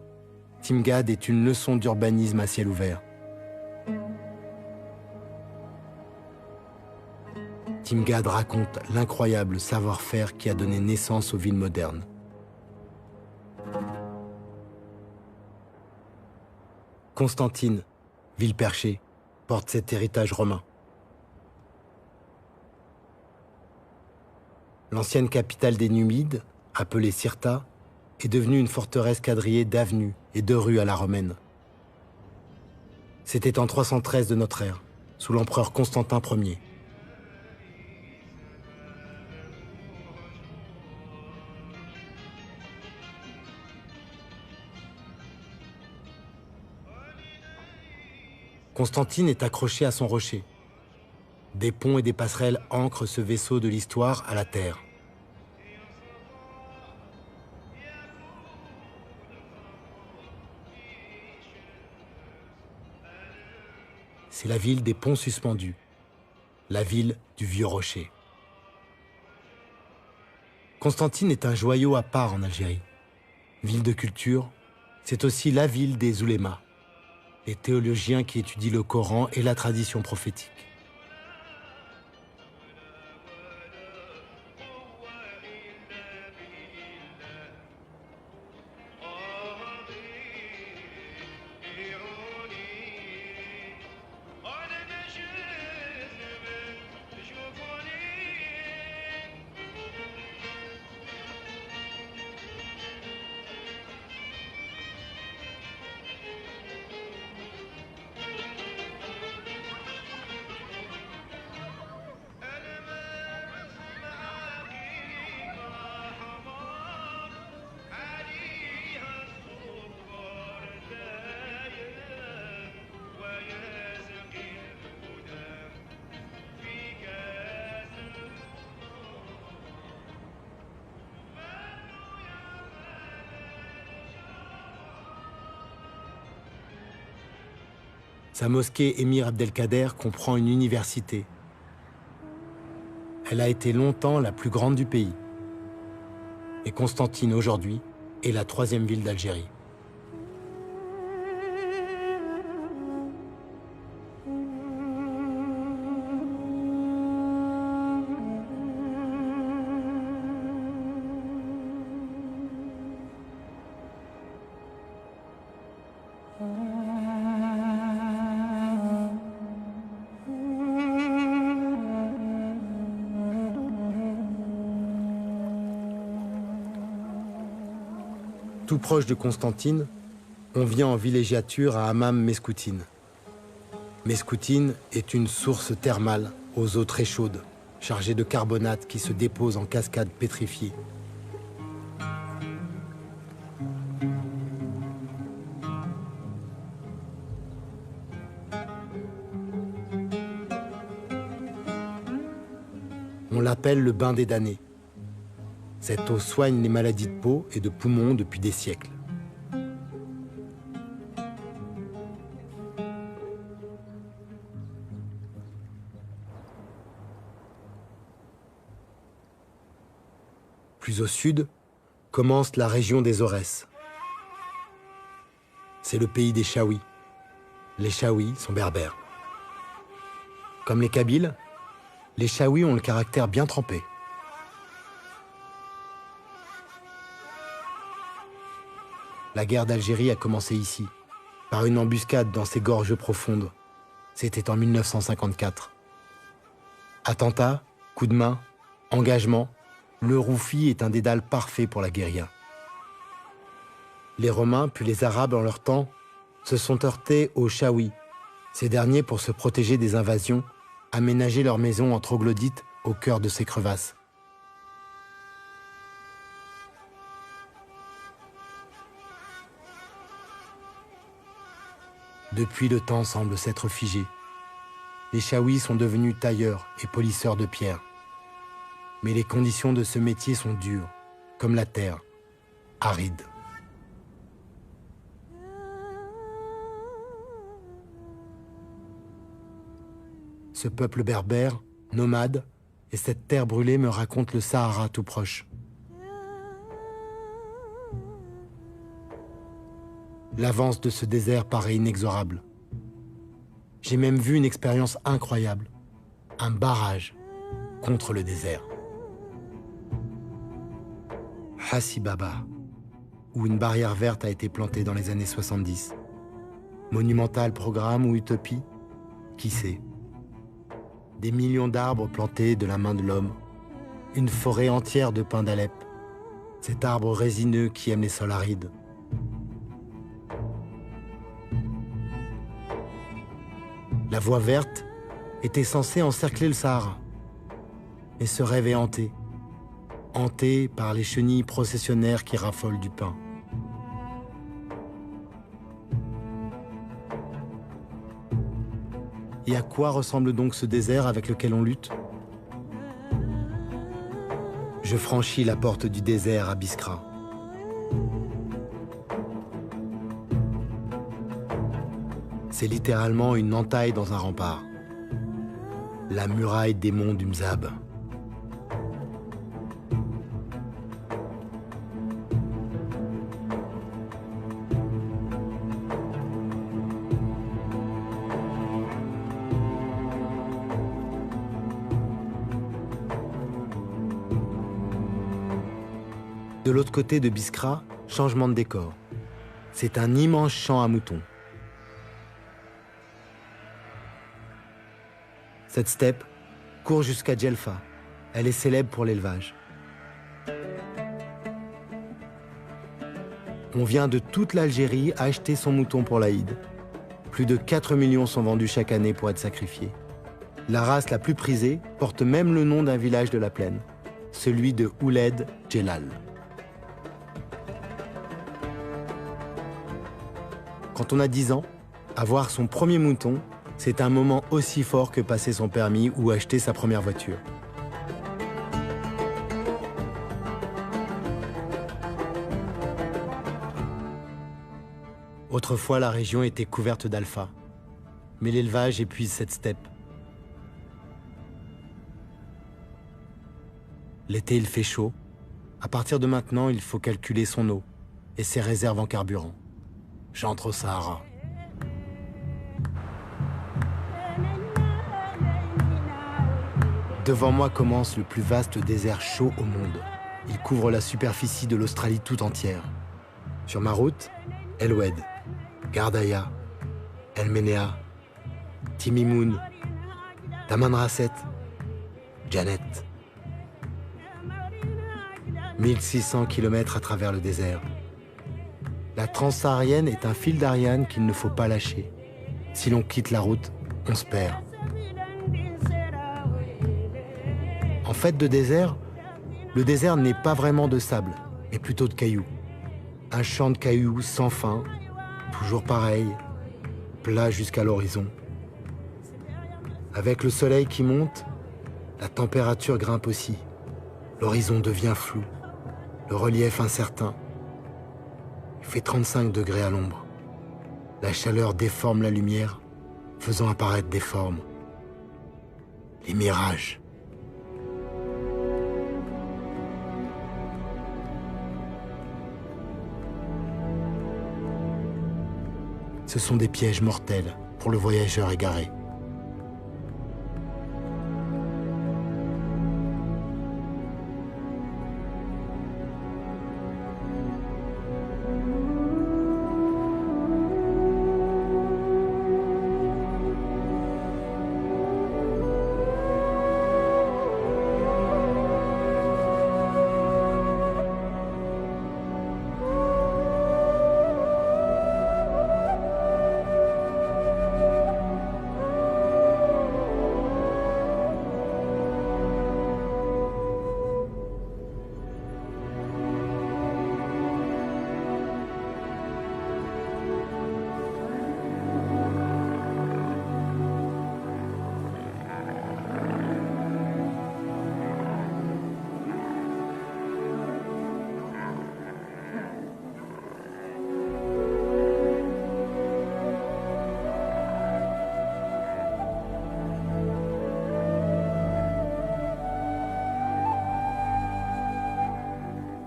Timgad est une leçon d'urbanisme à ciel ouvert. Timgad raconte l'incroyable savoir-faire qui a donné naissance aux villes modernes. Constantine, ville perchée, porte cet héritage romain. L'ancienne capitale des Numides, appelée Cirta, est devenue une forteresse quadrillée d'avenues et de rues à la romaine. C'était en 313 de notre ère, sous l'empereur Constantin Ier. Constantine est accroché à son rocher. Des ponts et des passerelles ancrent ce vaisseau de l'histoire à la terre. C'est la ville des ponts suspendus, la ville du vieux rocher. Constantine est un joyau à part en Algérie. Ville de culture, c'est aussi la ville des oulémas, les théologiens qui étudient le Coran et la tradition prophétique. Sa mosquée Émir Abdelkader comprend une université. Elle a été longtemps la plus grande du pays. Et Constantine, aujourd'hui, est la 3e ville d'Algérie. Tout proche de Constantine, on vient en villégiature à Hammam Mescoutine. Mescoutine est une source thermale aux eaux très chaudes, chargée de carbonate qui se dépose en cascades pétrifiées. On l'appelle le bain des damnés. Cette eau soigne les maladies de peau et de poumons depuis des siècles. Plus au sud, commence la région des Aurès. C'est le pays des Chaouis. Les Chaouis sont berbères. Comme les Kabyles, les Chaouis ont le caractère bien trempé. La guerre d'Algérie a commencé ici, par une embuscade dans ces gorges profondes. C'était en 1954. Attentats, coups de main, engagement, le Roufi est un dédale parfait pour la guérilla. Les Romains, puis les Arabes en leur temps, se sont heurtés aux Chaouis. Ces derniers, pour se protéger des invasions, aménageaient leurs maisons en troglodytes au cœur de ces crevasses. Depuis, le temps semble s'être figé. Les Chaouis sont devenus tailleurs et polisseurs de pierre. Mais les conditions de ce métier sont dures, comme la terre, aride. Ce peuple berbère, nomade, et cette terre brûlée me racontent le Sahara tout proche. L'avance de ce désert paraît inexorable. J'ai même vu une expérience incroyable, un barrage contre le désert. Hassi Baba, où une barrière verte a été plantée dans les années 70. Monumental programme ou utopie, qui sait? Des millions d'arbres plantés de la main de l'homme, une forêt entière de pins d'Alep, cet arbre résineux qui aime les sols arides. La voie verte était censée encercler le Sahara. Mais ce rêve est hanté. Hanté par les chenilles processionnaires qui raffolent du pain. Et à quoi ressemble donc ce désert avec lequel on lutte? Je franchis la porte du désert à Biskra. C'est littéralement une entaille dans un rempart. La muraille des monts du Mzab. De l'autre côté de Biskra, changement de décor. C'est un immense champ à moutons. Cette steppe court jusqu'à Djelfa. Elle est célèbre pour l'élevage. On vient de toute l'Algérie acheter son mouton pour l'Aïd. Plus de 4 millions sont vendus chaque année pour être sacrifiés. La race la plus prisée porte même le nom d'un village de la plaine, celui de Ouled Djelal. Quand on a 10 ans, avoir son premier mouton, c'est un moment aussi fort que passer son permis ou acheter sa première voiture. Autrefois, la région était couverte d'alpha, mais l'élevage épuise cette steppe. L'été, il fait chaud. À partir de maintenant, il faut calculer son eau et ses réserves en carburant. J'entre au Sahara. Devant moi commence le plus vaste désert chaud au monde. Il couvre la superficie de l'Australie tout entière. Sur ma route, El Oued, Gardaya, El Menea, Timimoun, Taman Rasset, Janet. 1600 km à travers le désert. La transsaharienne est un fil d'Ariane qu'il ne faut pas lâcher. Si l'on quitte la route, on se perd. En fait de désert, le désert n'est pas vraiment de sable, mais plutôt de cailloux. Un champ de cailloux sans fin, toujours pareil, plat jusqu'à l'horizon. Avec le soleil qui monte, la température grimpe aussi. L'horizon devient flou, le relief incertain. Il fait 35 degrés à l'ombre. La chaleur déforme la lumière, faisant apparaître des formes. Les mirages. Ce sont des pièges mortels pour le voyageur égaré.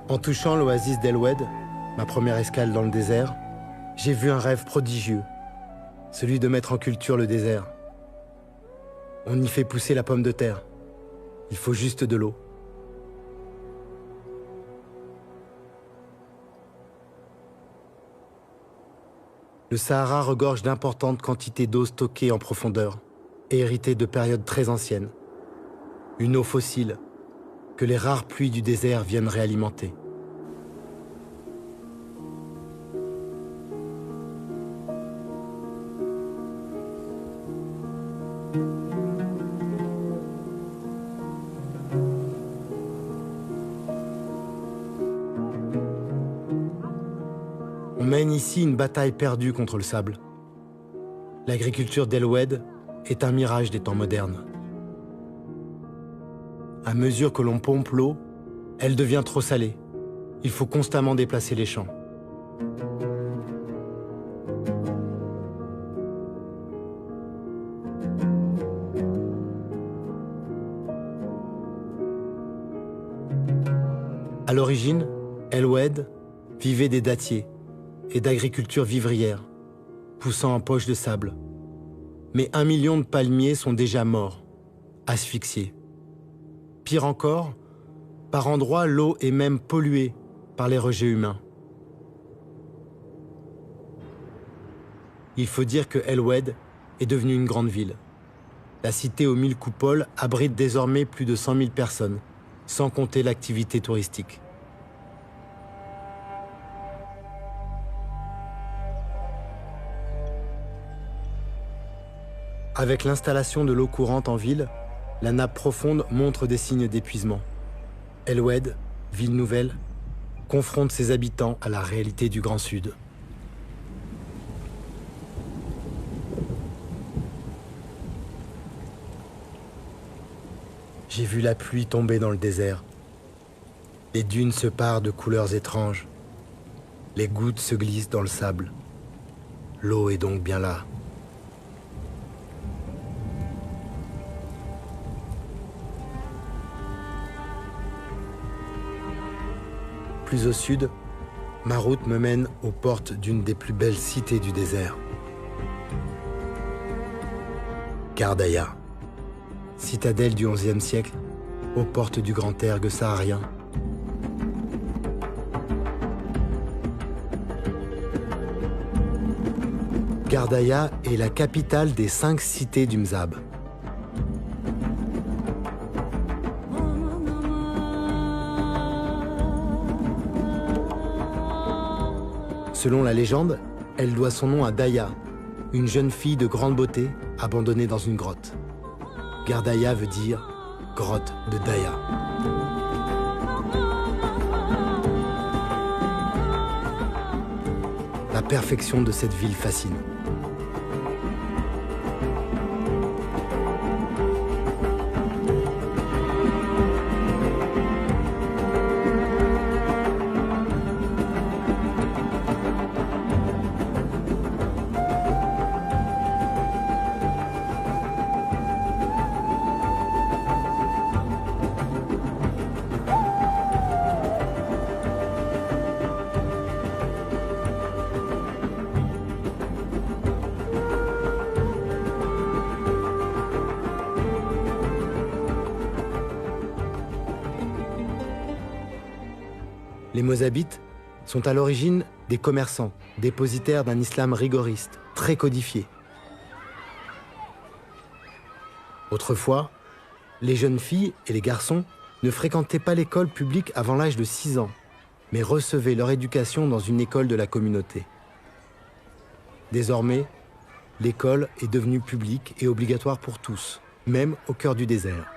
En touchant l'oasis d'El Oued, ma première escale dans le désert, j'ai vu un rêve prodigieux, celui de mettre en culture le désert. On y fait pousser la pomme de terre. Il faut juste de l'eau. Le Sahara regorge d'importantes quantités d'eau stockée en profondeur et héritée de périodes très anciennes. Une eau fossile que les rares pluies du désert viennent réalimenter. On mène ici une bataille perdue contre le sable. L'agriculture d'El Oued est un mirage des temps modernes. À mesure que l'on pompe l'eau, elle devient trop salée. Il faut constamment déplacer les champs. À l'origine, El Oued vivait des dattiers et d'agriculture vivrière, poussant en poche de sable. Mais 1 million de palmiers sont déjà morts, asphyxiés. Pire encore, par endroits, l'eau est même polluée par les rejets humains. Il faut dire que El Oued est devenue une grande ville. La cité aux 1000 coupoles abrite désormais plus de 100 000 personnes, sans compter l'activité touristique. Avec l'installation de l'eau courante en ville, la nappe profonde montre des signes d'épuisement. El Oued, ville nouvelle, confronte ses habitants à la réalité du Grand Sud. J'ai vu la pluie tomber dans le désert. Les dunes se parent de couleurs étranges. Les gouttes se glissent dans le sable. L'eau est donc bien là. Plus au sud, ma route me mène aux portes d'une des plus belles cités du désert. Gardaïa, citadelle du XIe siècle, aux portes du grand ergue saharien. Gardaïa est la capitale des 5 cités du Mzab. Selon la légende, elle doit son nom à Daya, une jeune fille de grande beauté abandonnée dans une grotte. Gardaïa veut dire « grotte de Daya ». La perfection de cette ville fascine. Les Mozabites sont à l'origine des commerçants, dépositaires d'un islam rigoriste, très codifié. Autrefois, les jeunes filles et les garçons ne fréquentaient pas l'école publique avant l'âge de 6 ans, mais recevaient leur éducation dans une école de la communauté. Désormais, l'école est devenue publique et obligatoire pour tous, même au cœur du désert.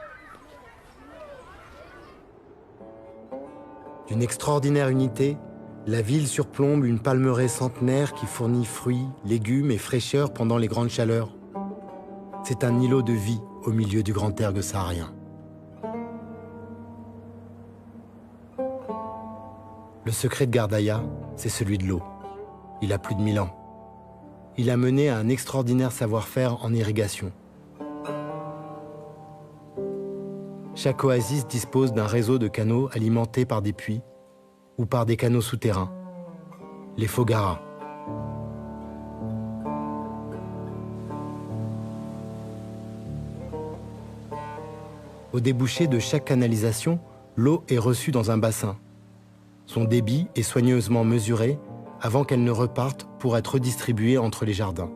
D'une extraordinaire unité, la ville surplombe une palmeraie centenaire qui fournit fruits, légumes et fraîcheur pendant les grandes chaleurs. C'est un îlot de vie au milieu du grand ergue saharien. Le secret de Gardaïa, c'est celui de l'eau. Il a plus de 1000 ans. Il a mené à un extraordinaire savoir-faire en irrigation. Chaque oasis dispose d'un réseau de canaux alimentés par des puits ou par des canaux souterrains, les Fogaras. Au débouché de chaque canalisation, l'eau est reçue dans un bassin. Son débit est soigneusement mesuré avant qu'elle ne reparte pour être redistribuée entre les jardins.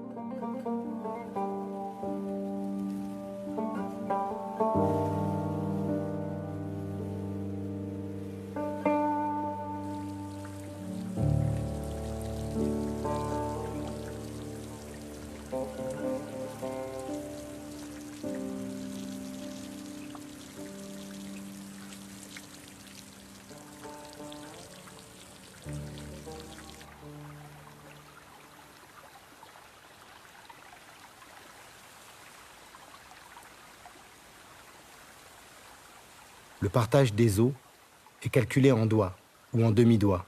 Le partage des eaux est calculé en doigts ou en demi-doigts.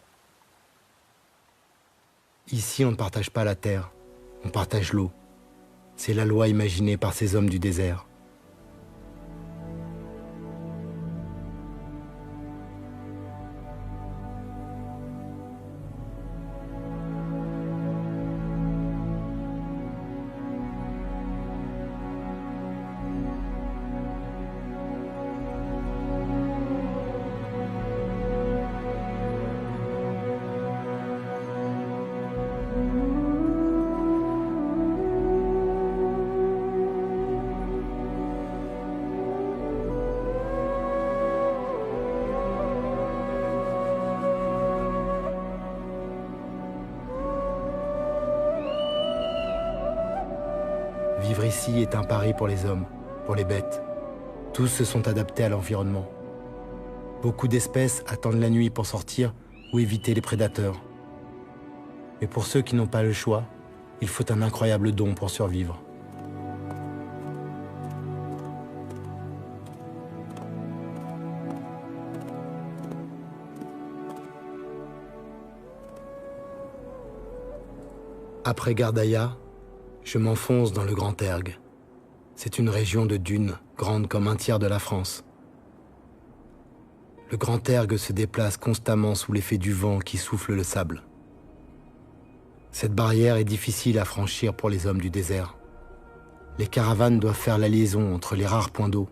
Ici, on ne partage pas la terre, on partage l'eau. C'est la loi imaginée par ces hommes du désert. Vivre ici est un pari pour les hommes, pour les bêtes. Tous se sont adaptés à l'environnement. Beaucoup d'espèces attendent la nuit pour sortir ou éviter les prédateurs. Mais pour ceux qui n'ont pas le choix, il faut un incroyable don pour survivre. Après Gardaïa, je m'enfonce dans le Grand Erg. C'est une région de dunes, grande comme un tiers de la France. Le Grand Erg se déplace constamment sous l'effet du vent qui souffle le sable. Cette barrière est difficile à franchir pour les hommes du désert. Les caravanes doivent faire la liaison entre les rares points d'eau.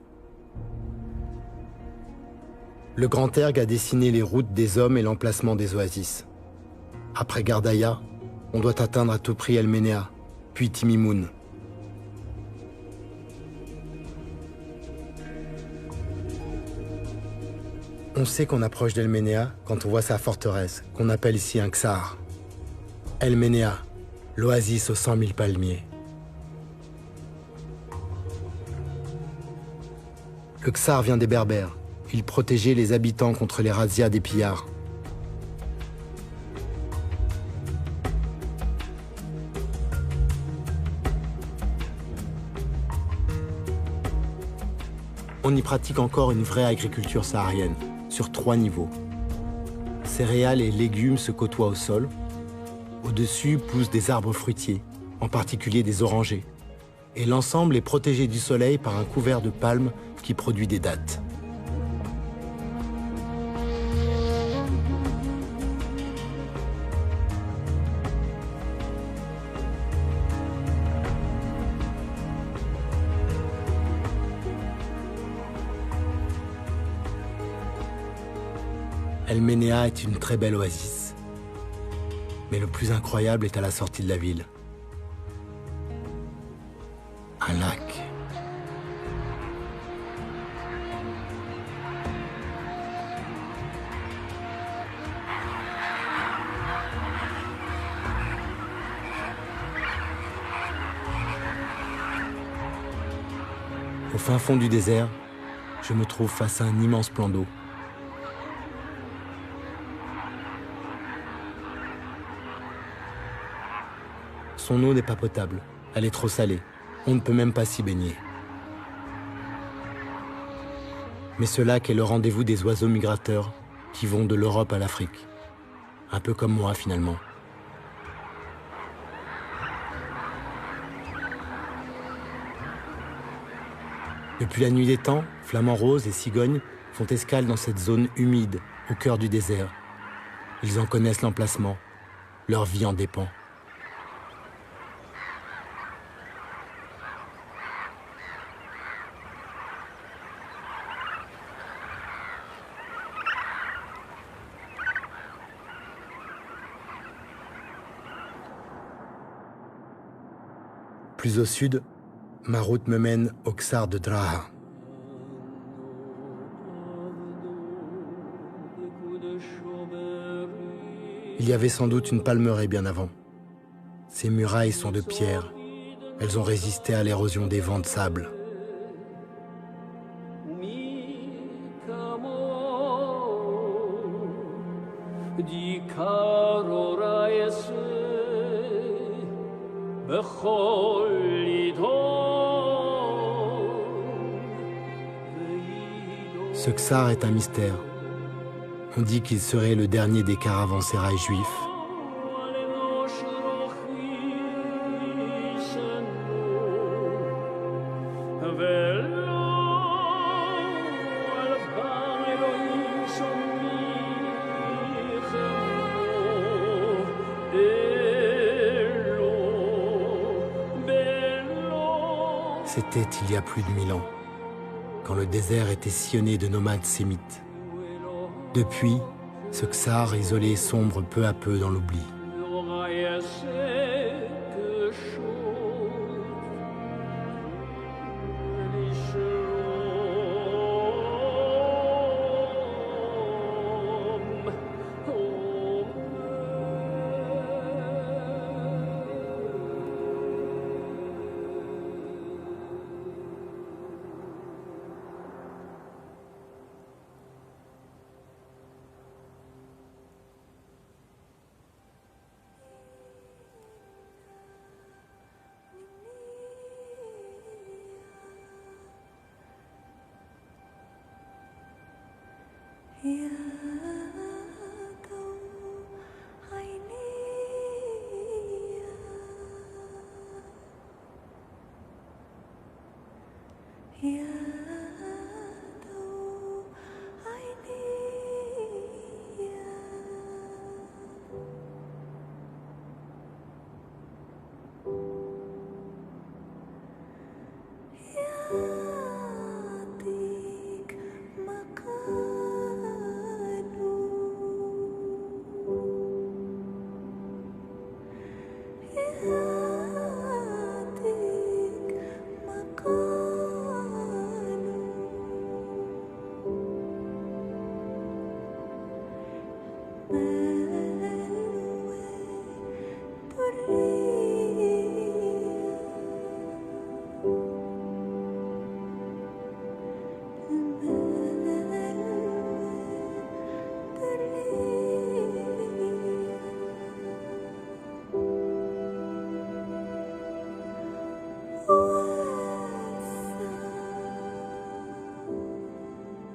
Le Grand Erg a dessiné les routes des hommes et l'emplacement des oasis. Après Gardaïa, on doit atteindre à tout prix El Ménéa, puis Timimoun. On sait qu'on approche d'El Ménéa quand on voit sa forteresse, qu'on appelle ici un Ksar. El Ménéa, l'oasis aux 100 000 palmiers. Le Ksar vient des Berbères. Il protégeait les habitants contre les razzias des pillards. On y pratique encore une vraie agriculture saharienne, sur 3 niveaux. Céréales et légumes se côtoient au sol. Au-dessus poussent des arbres fruitiers, en particulier des orangers. Et l'ensemble est protégé du soleil par un couvert de palmes qui produit des dattes. El Ménéa est une très belle oasis. Mais le plus incroyable est à la sortie de la ville. Un lac. Au fin fond du désert, je me trouve face à un immense plan d'eau. Son eau n'est pas potable, elle est trop salée. On ne peut même pas s'y baigner. Mais ce lac est le rendez-vous des oiseaux migrateurs qui vont de l'Europe à l'Afrique. Un peu comme moi finalement. Depuis la nuit des temps, flamants roses et cigognes font escale dans cette zone humide, au cœur du désert. Ils en connaissent l'emplacement. Leur vie en dépend. Plus au sud, ma route me mène au Ksar de Draha. Il y avait sans doute une palmeraie bien avant. Ces murailles sont de pierre. Elles ont résisté à l'érosion des vents de sable. Ce Ksar est un mystère. On dit qu'il serait le dernier des caravansérails juifs. C'était il y a plus de 1000 ans, quand le désert était sillonné de nomades sémites. Depuis, ce Ksar isolé sombre peu à peu dans l'oubli.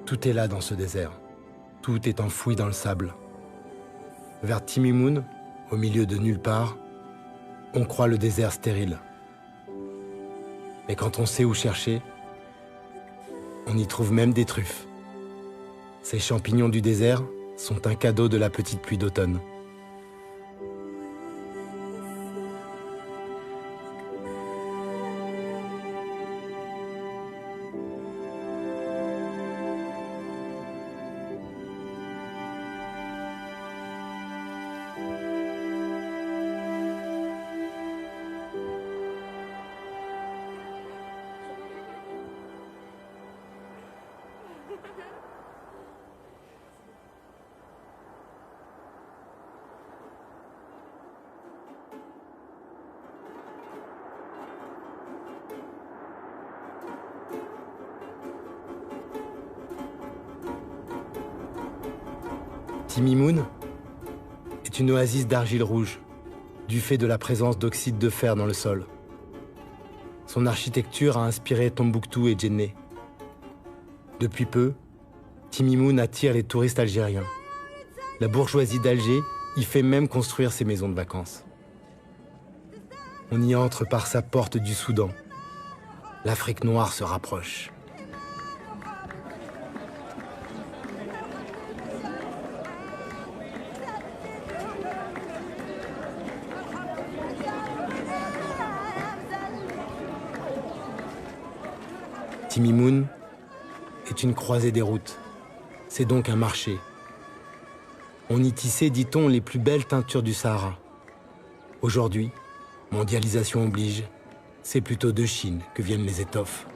Tout est là dans ce désert. Tout est enfoui dans le sable. Vers Timimoun, au milieu de nulle part, on croit le désert stérile. Mais quand on sait où chercher, on y trouve même des truffes. Ces champignons du désert sont un cadeau de la petite pluie d'automne. Timimoun est une oasis d'argile rouge, du fait de la présence d'oxyde de fer dans le sol. Son architecture a inspiré Tombouctou et Djenné. Depuis peu, Timimoun attire les touristes algériens. La bourgeoisie d'Alger y fait même construire ses maisons de vacances. On y entre par sa porte du Soudan. L'Afrique noire se rapproche. Timimoun est une croisée des routes. C'est donc un marché. On y tissait, dit-on, les plus belles teintures du Sahara. Aujourd'hui, mondialisation oblige, c'est plutôt de Chine que viennent les étoffes.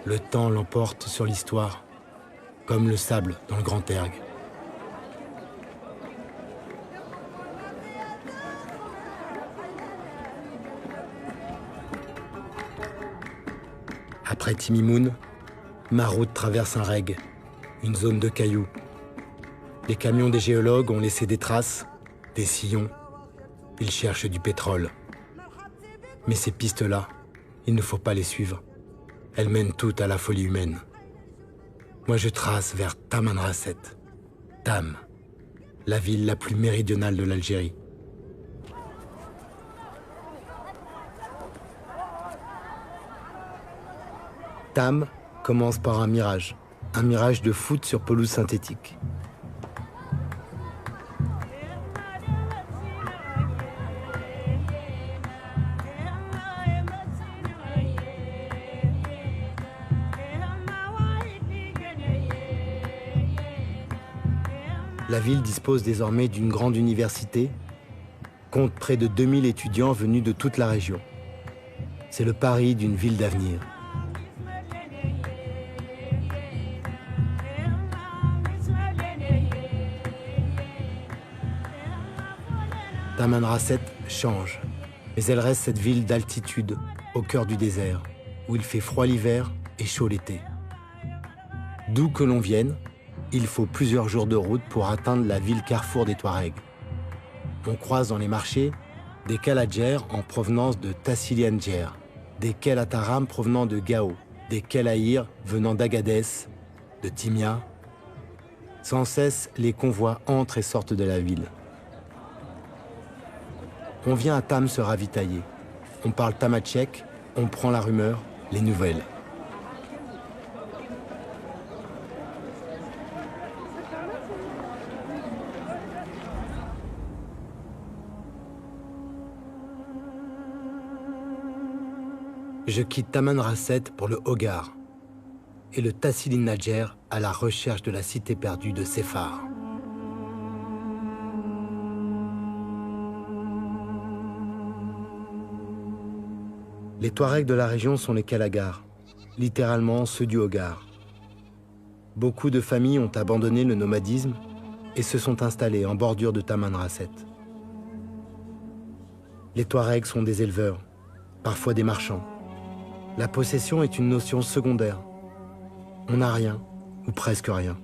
Le temps l'emporte sur l'histoire, comme le sable dans le Grand Ergue. Après Timimoun, ma route traverse un reg, une zone de cailloux. Les camions des géologues ont laissé des traces, des sillons. Ils cherchent du pétrole. Mais ces pistes-là, il ne faut pas les suivre. Elles mènent toutes à la folie humaine. Moi, je trace vers Tamanrasset. Tam, la ville la plus méridionale de l'Algérie. Tam commence par un mirage de foot sur pelouse synthétique. La ville dispose désormais d'une grande université, compte près de 2000 étudiants venus de toute la région. C'est le pari d'une ville d'avenir. Tamanrasset change, mais elle reste cette ville d'altitude, au cœur du désert, où il fait froid l'hiver et chaud l'été. D'où que l'on vienne, il faut plusieurs jours de route pour atteindre la ville carrefour des Touaregs. On croise dans les marchés des Kaladjer en provenance de Tassiliandjer, des Kelataram provenant de Gao, des Kelaïr venant d'Agadez, de Timia. Sans cesse, les convois entrent et sortent de la ville. On vient à Tam se ravitailler. On parle tamatchek, on prend la rumeur, les nouvelles. Je quitte Tamanrasset pour le Hogar et le Tassili-Nadjer à la recherche de la cité perdue de Séphar. Les Touaregs de la région sont les Kalagars, littéralement ceux du Hogar. Beaucoup de familles ont abandonné le nomadisme et se sont installées en bordure de Tamanrasset. Les Touaregs sont des éleveurs, parfois des marchands. La possession est une notion secondaire. On n'a rien, ou presque rien.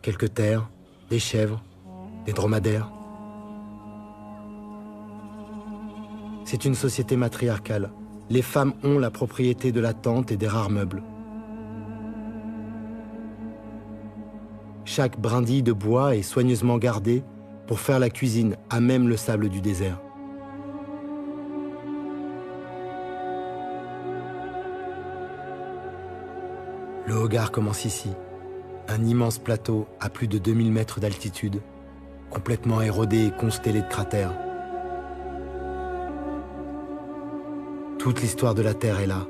Quelques terres, des chèvres, des dromadaires. C'est une société matriarcale. Les femmes ont la propriété de la tente et des rares meubles. Chaque brindille de bois est soigneusement gardée pour faire la cuisine à même le sable du désert. Le Hogar commence ici, un immense plateau à plus de 2000 mètres d'altitude, complètement érodé et constellé de cratères. Toute l'histoire de la Terre est là.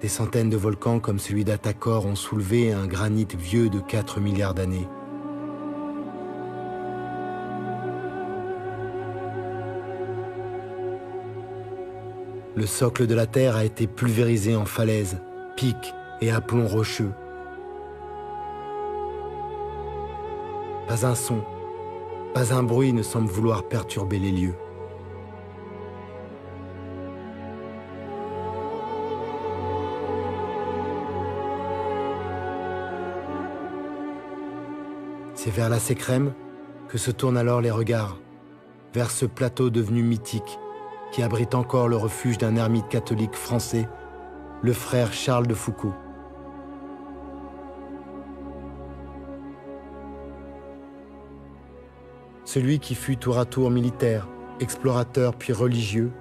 Des centaines de volcans comme celui d'Atakor ont soulevé un granit vieux de 4 milliards d'années. Le socle de la Terre a été pulvérisé en falaises, pics et aplomb rocheux. Pas un son, pas un bruit ne semble vouloir perturber les lieux. C'est vers la Sécrème que se tournent alors les regards, vers ce plateau devenu mythique qui abrite encore le refuge d'un ermite catholique français, le frère Charles de Foucauld. Celui qui fut tour à tour militaire, explorateur puis religieux,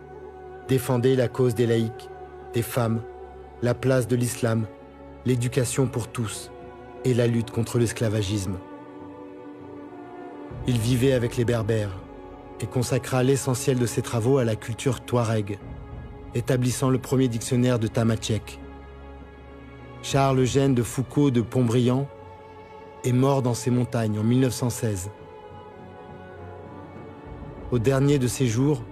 défendait la cause des laïcs, des femmes, la place de l'islam, l'éducation pour tous et la lutte contre l'esclavagisme. Il vivait avec les Berbères et consacra l'essentiel de ses travaux à la culture touareg établissant le premier dictionnaire de Tamatchek. Charles Eugène de Foucault de Pontbriand est mort dans ces montagnes en 1916. Au dernier de ses jours,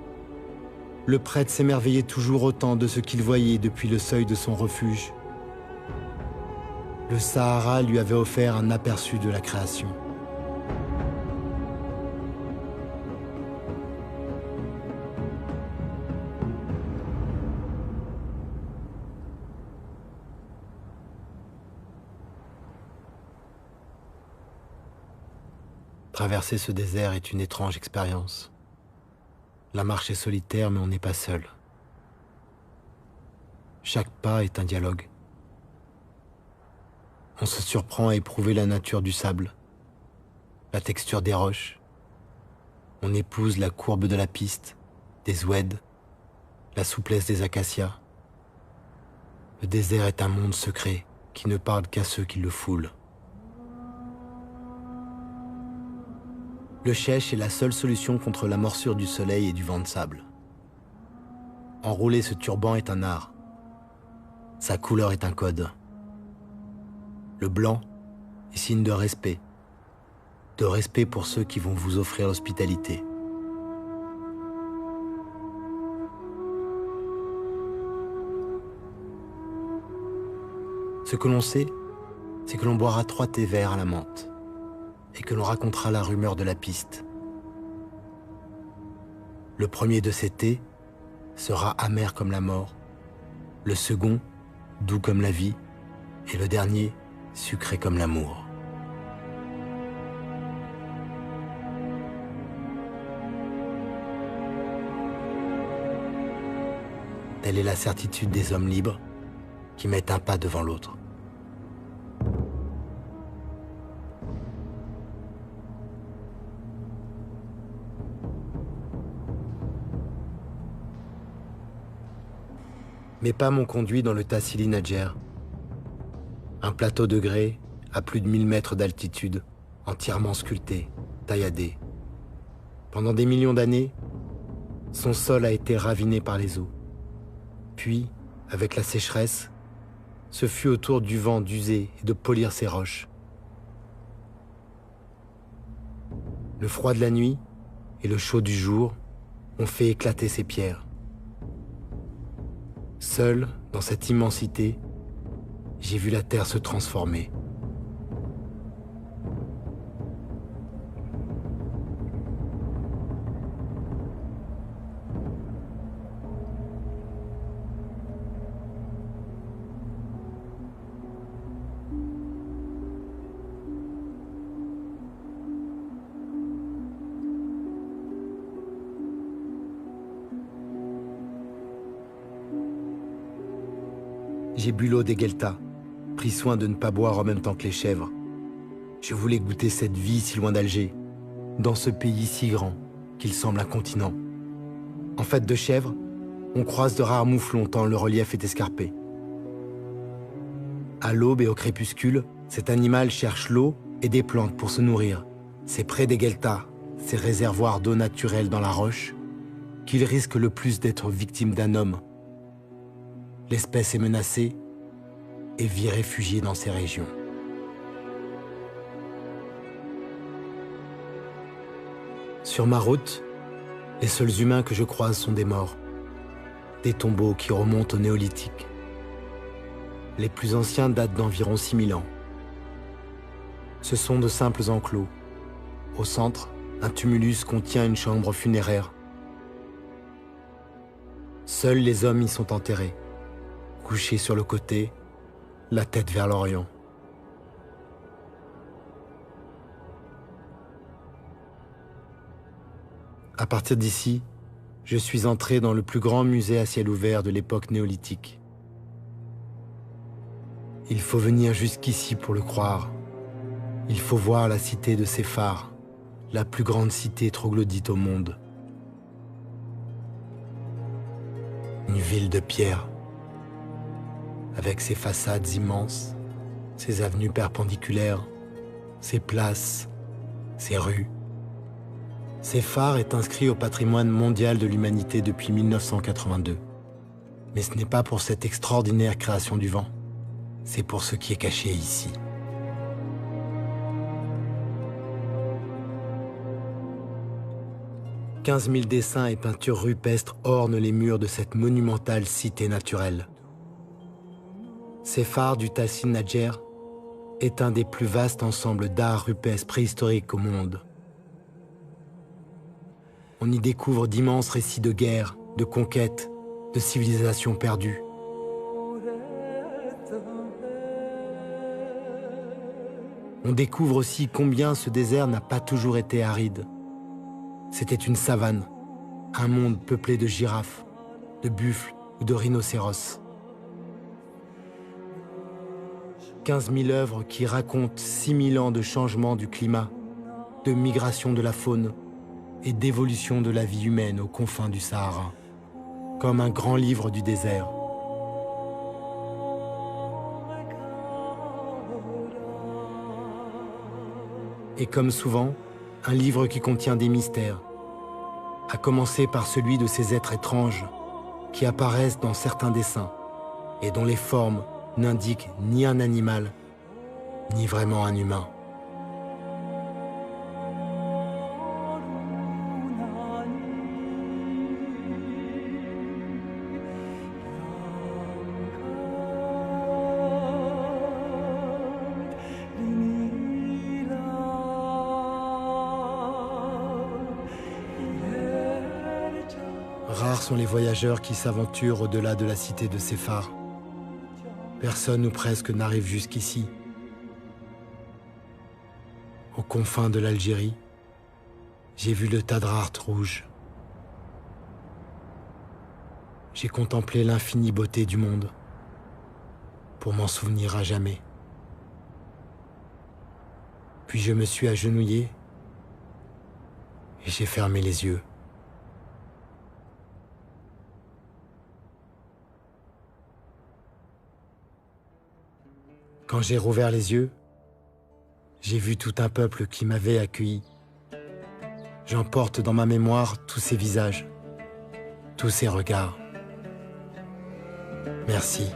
le prêtre s'émerveillait toujours autant de ce qu'il voyait depuis le seuil de son refuge. Le Sahara lui avait offert un aperçu de la création. Traverser ce désert est une étrange expérience. La marche est solitaire, mais on n'est pas seul. Chaque pas est un dialogue. On se surprend à éprouver la nature du sable, la texture des roches. On épouse la courbe de la piste, des oueds, la souplesse des acacias. Le désert est un monde secret qui ne parle qu'à ceux qui le foulent. Le chèche est la seule solution contre la morsure du soleil et du vent de sable. Enrouler ce turban est un art. Sa couleur est un code. Le blanc est signe de respect pour ceux qui vont vous offrir l'hospitalité. Ce que l'on sait, c'est que l'on boira 3 thés verts à la menthe et que l'on racontera la rumeur de la piste. Le premier de ces thés sera amer comme la mort, le second doux comme la vie et le dernier sucré comme l'amour. Telle est la certitude des hommes libres qui mettent un pas devant l'autre. Mes pas m'ont conduit dans le Tassili Nadjer, un plateau de grès à plus de 1000 mètres d'altitude, entièrement sculpté, tailladé. Pendant des millions d'années, son sol a été raviné par les eaux. Puis, avec la sécheresse, ce fut au tour du vent d'user et de polir ses roches. Le froid de la nuit et le chaud du jour ont fait éclater ces pierres. Seul, dans cette immensité, j'ai vu la terre se transformer. J'ai bu l'eau des Gueltas, pris soin de ne pas boire en même temps que les chèvres. Je voulais goûter cette vie si loin d'Alger, dans ce pays si grand qu'il semble un continent. En fait de chèvres, on croise de rares mouflons tant le relief est escarpé. À l'aube et au crépuscule, cet animal cherche l'eau et des plantes pour se nourrir. C'est près des Gueltas, ces réservoirs d'eau naturelle dans la roche, qu'il risque le plus d'être victime d'un homme. L'espèce est menacée et vit réfugiée dans ces régions. Sur ma route, les seuls humains que je croise sont des morts, des tombeaux qui remontent au néolithique. Les plus anciens datent d'environ 6000 ans. Ce sont de simples enclos. Au centre, un tumulus contient une chambre funéraire. Seuls les hommes y sont enterrés, couchés sur le côté, la tête vers l'Orient. À partir d'ici, je suis entré dans le plus grand musée à ciel ouvert de l'époque néolithique. Il faut venir jusqu'ici pour le croire. Il faut voir la cité de Séphar, la plus grande cité troglodyte au monde. Une ville de pierre, avec ses façades immenses, ses avenues perpendiculaires, ses places, ses rues. Séphar est inscrit au patrimoine mondial de l'humanité depuis 1982. Mais ce n'est pas pour cette extraordinaire création du vent, c'est pour ce qui est caché ici. « 15 000 dessins et peintures rupestres ornent les murs de cette monumentale cité naturelle. Sephar du Tahsin Nadjer est un des plus vastes ensembles d'art rupestre préhistorique au monde. On y découvre d'immenses récits de guerre, de conquête, de civilisations perdues. On découvre aussi combien ce désert n'a pas toujours été aride. C'était une savane, un monde peuplé de girafes, de buffles ou de rhinocéros. 15 000 œuvres qui racontent 6 000 ans de changement du climat, de migration de la faune et d'évolution de la vie humaine aux confins du Sahara, comme un grand livre du désert. Et comme souvent, un livre qui contient des mystères, à commencer par celui de ces êtres étranges qui apparaissent dans certains dessins et dont les formes n'indiquent ni un animal, ni vraiment un humain. Rares sont les voyageurs qui s'aventurent au-delà de la cité de Sephar. Personne ou presque n'arrive jusqu'ici. Aux confins de l'Algérie, j'ai vu le Tadrart rouge. J'ai contemplé l'infinie beauté du monde pour m'en souvenir à jamais. Puis je me suis agenouillé et j'ai fermé les yeux. Quand j'ai rouvert les yeux, j'ai vu tout un peuple qui m'avait accueilli. J'emporte dans ma mémoire tous ces visages, tous ces regards. Merci.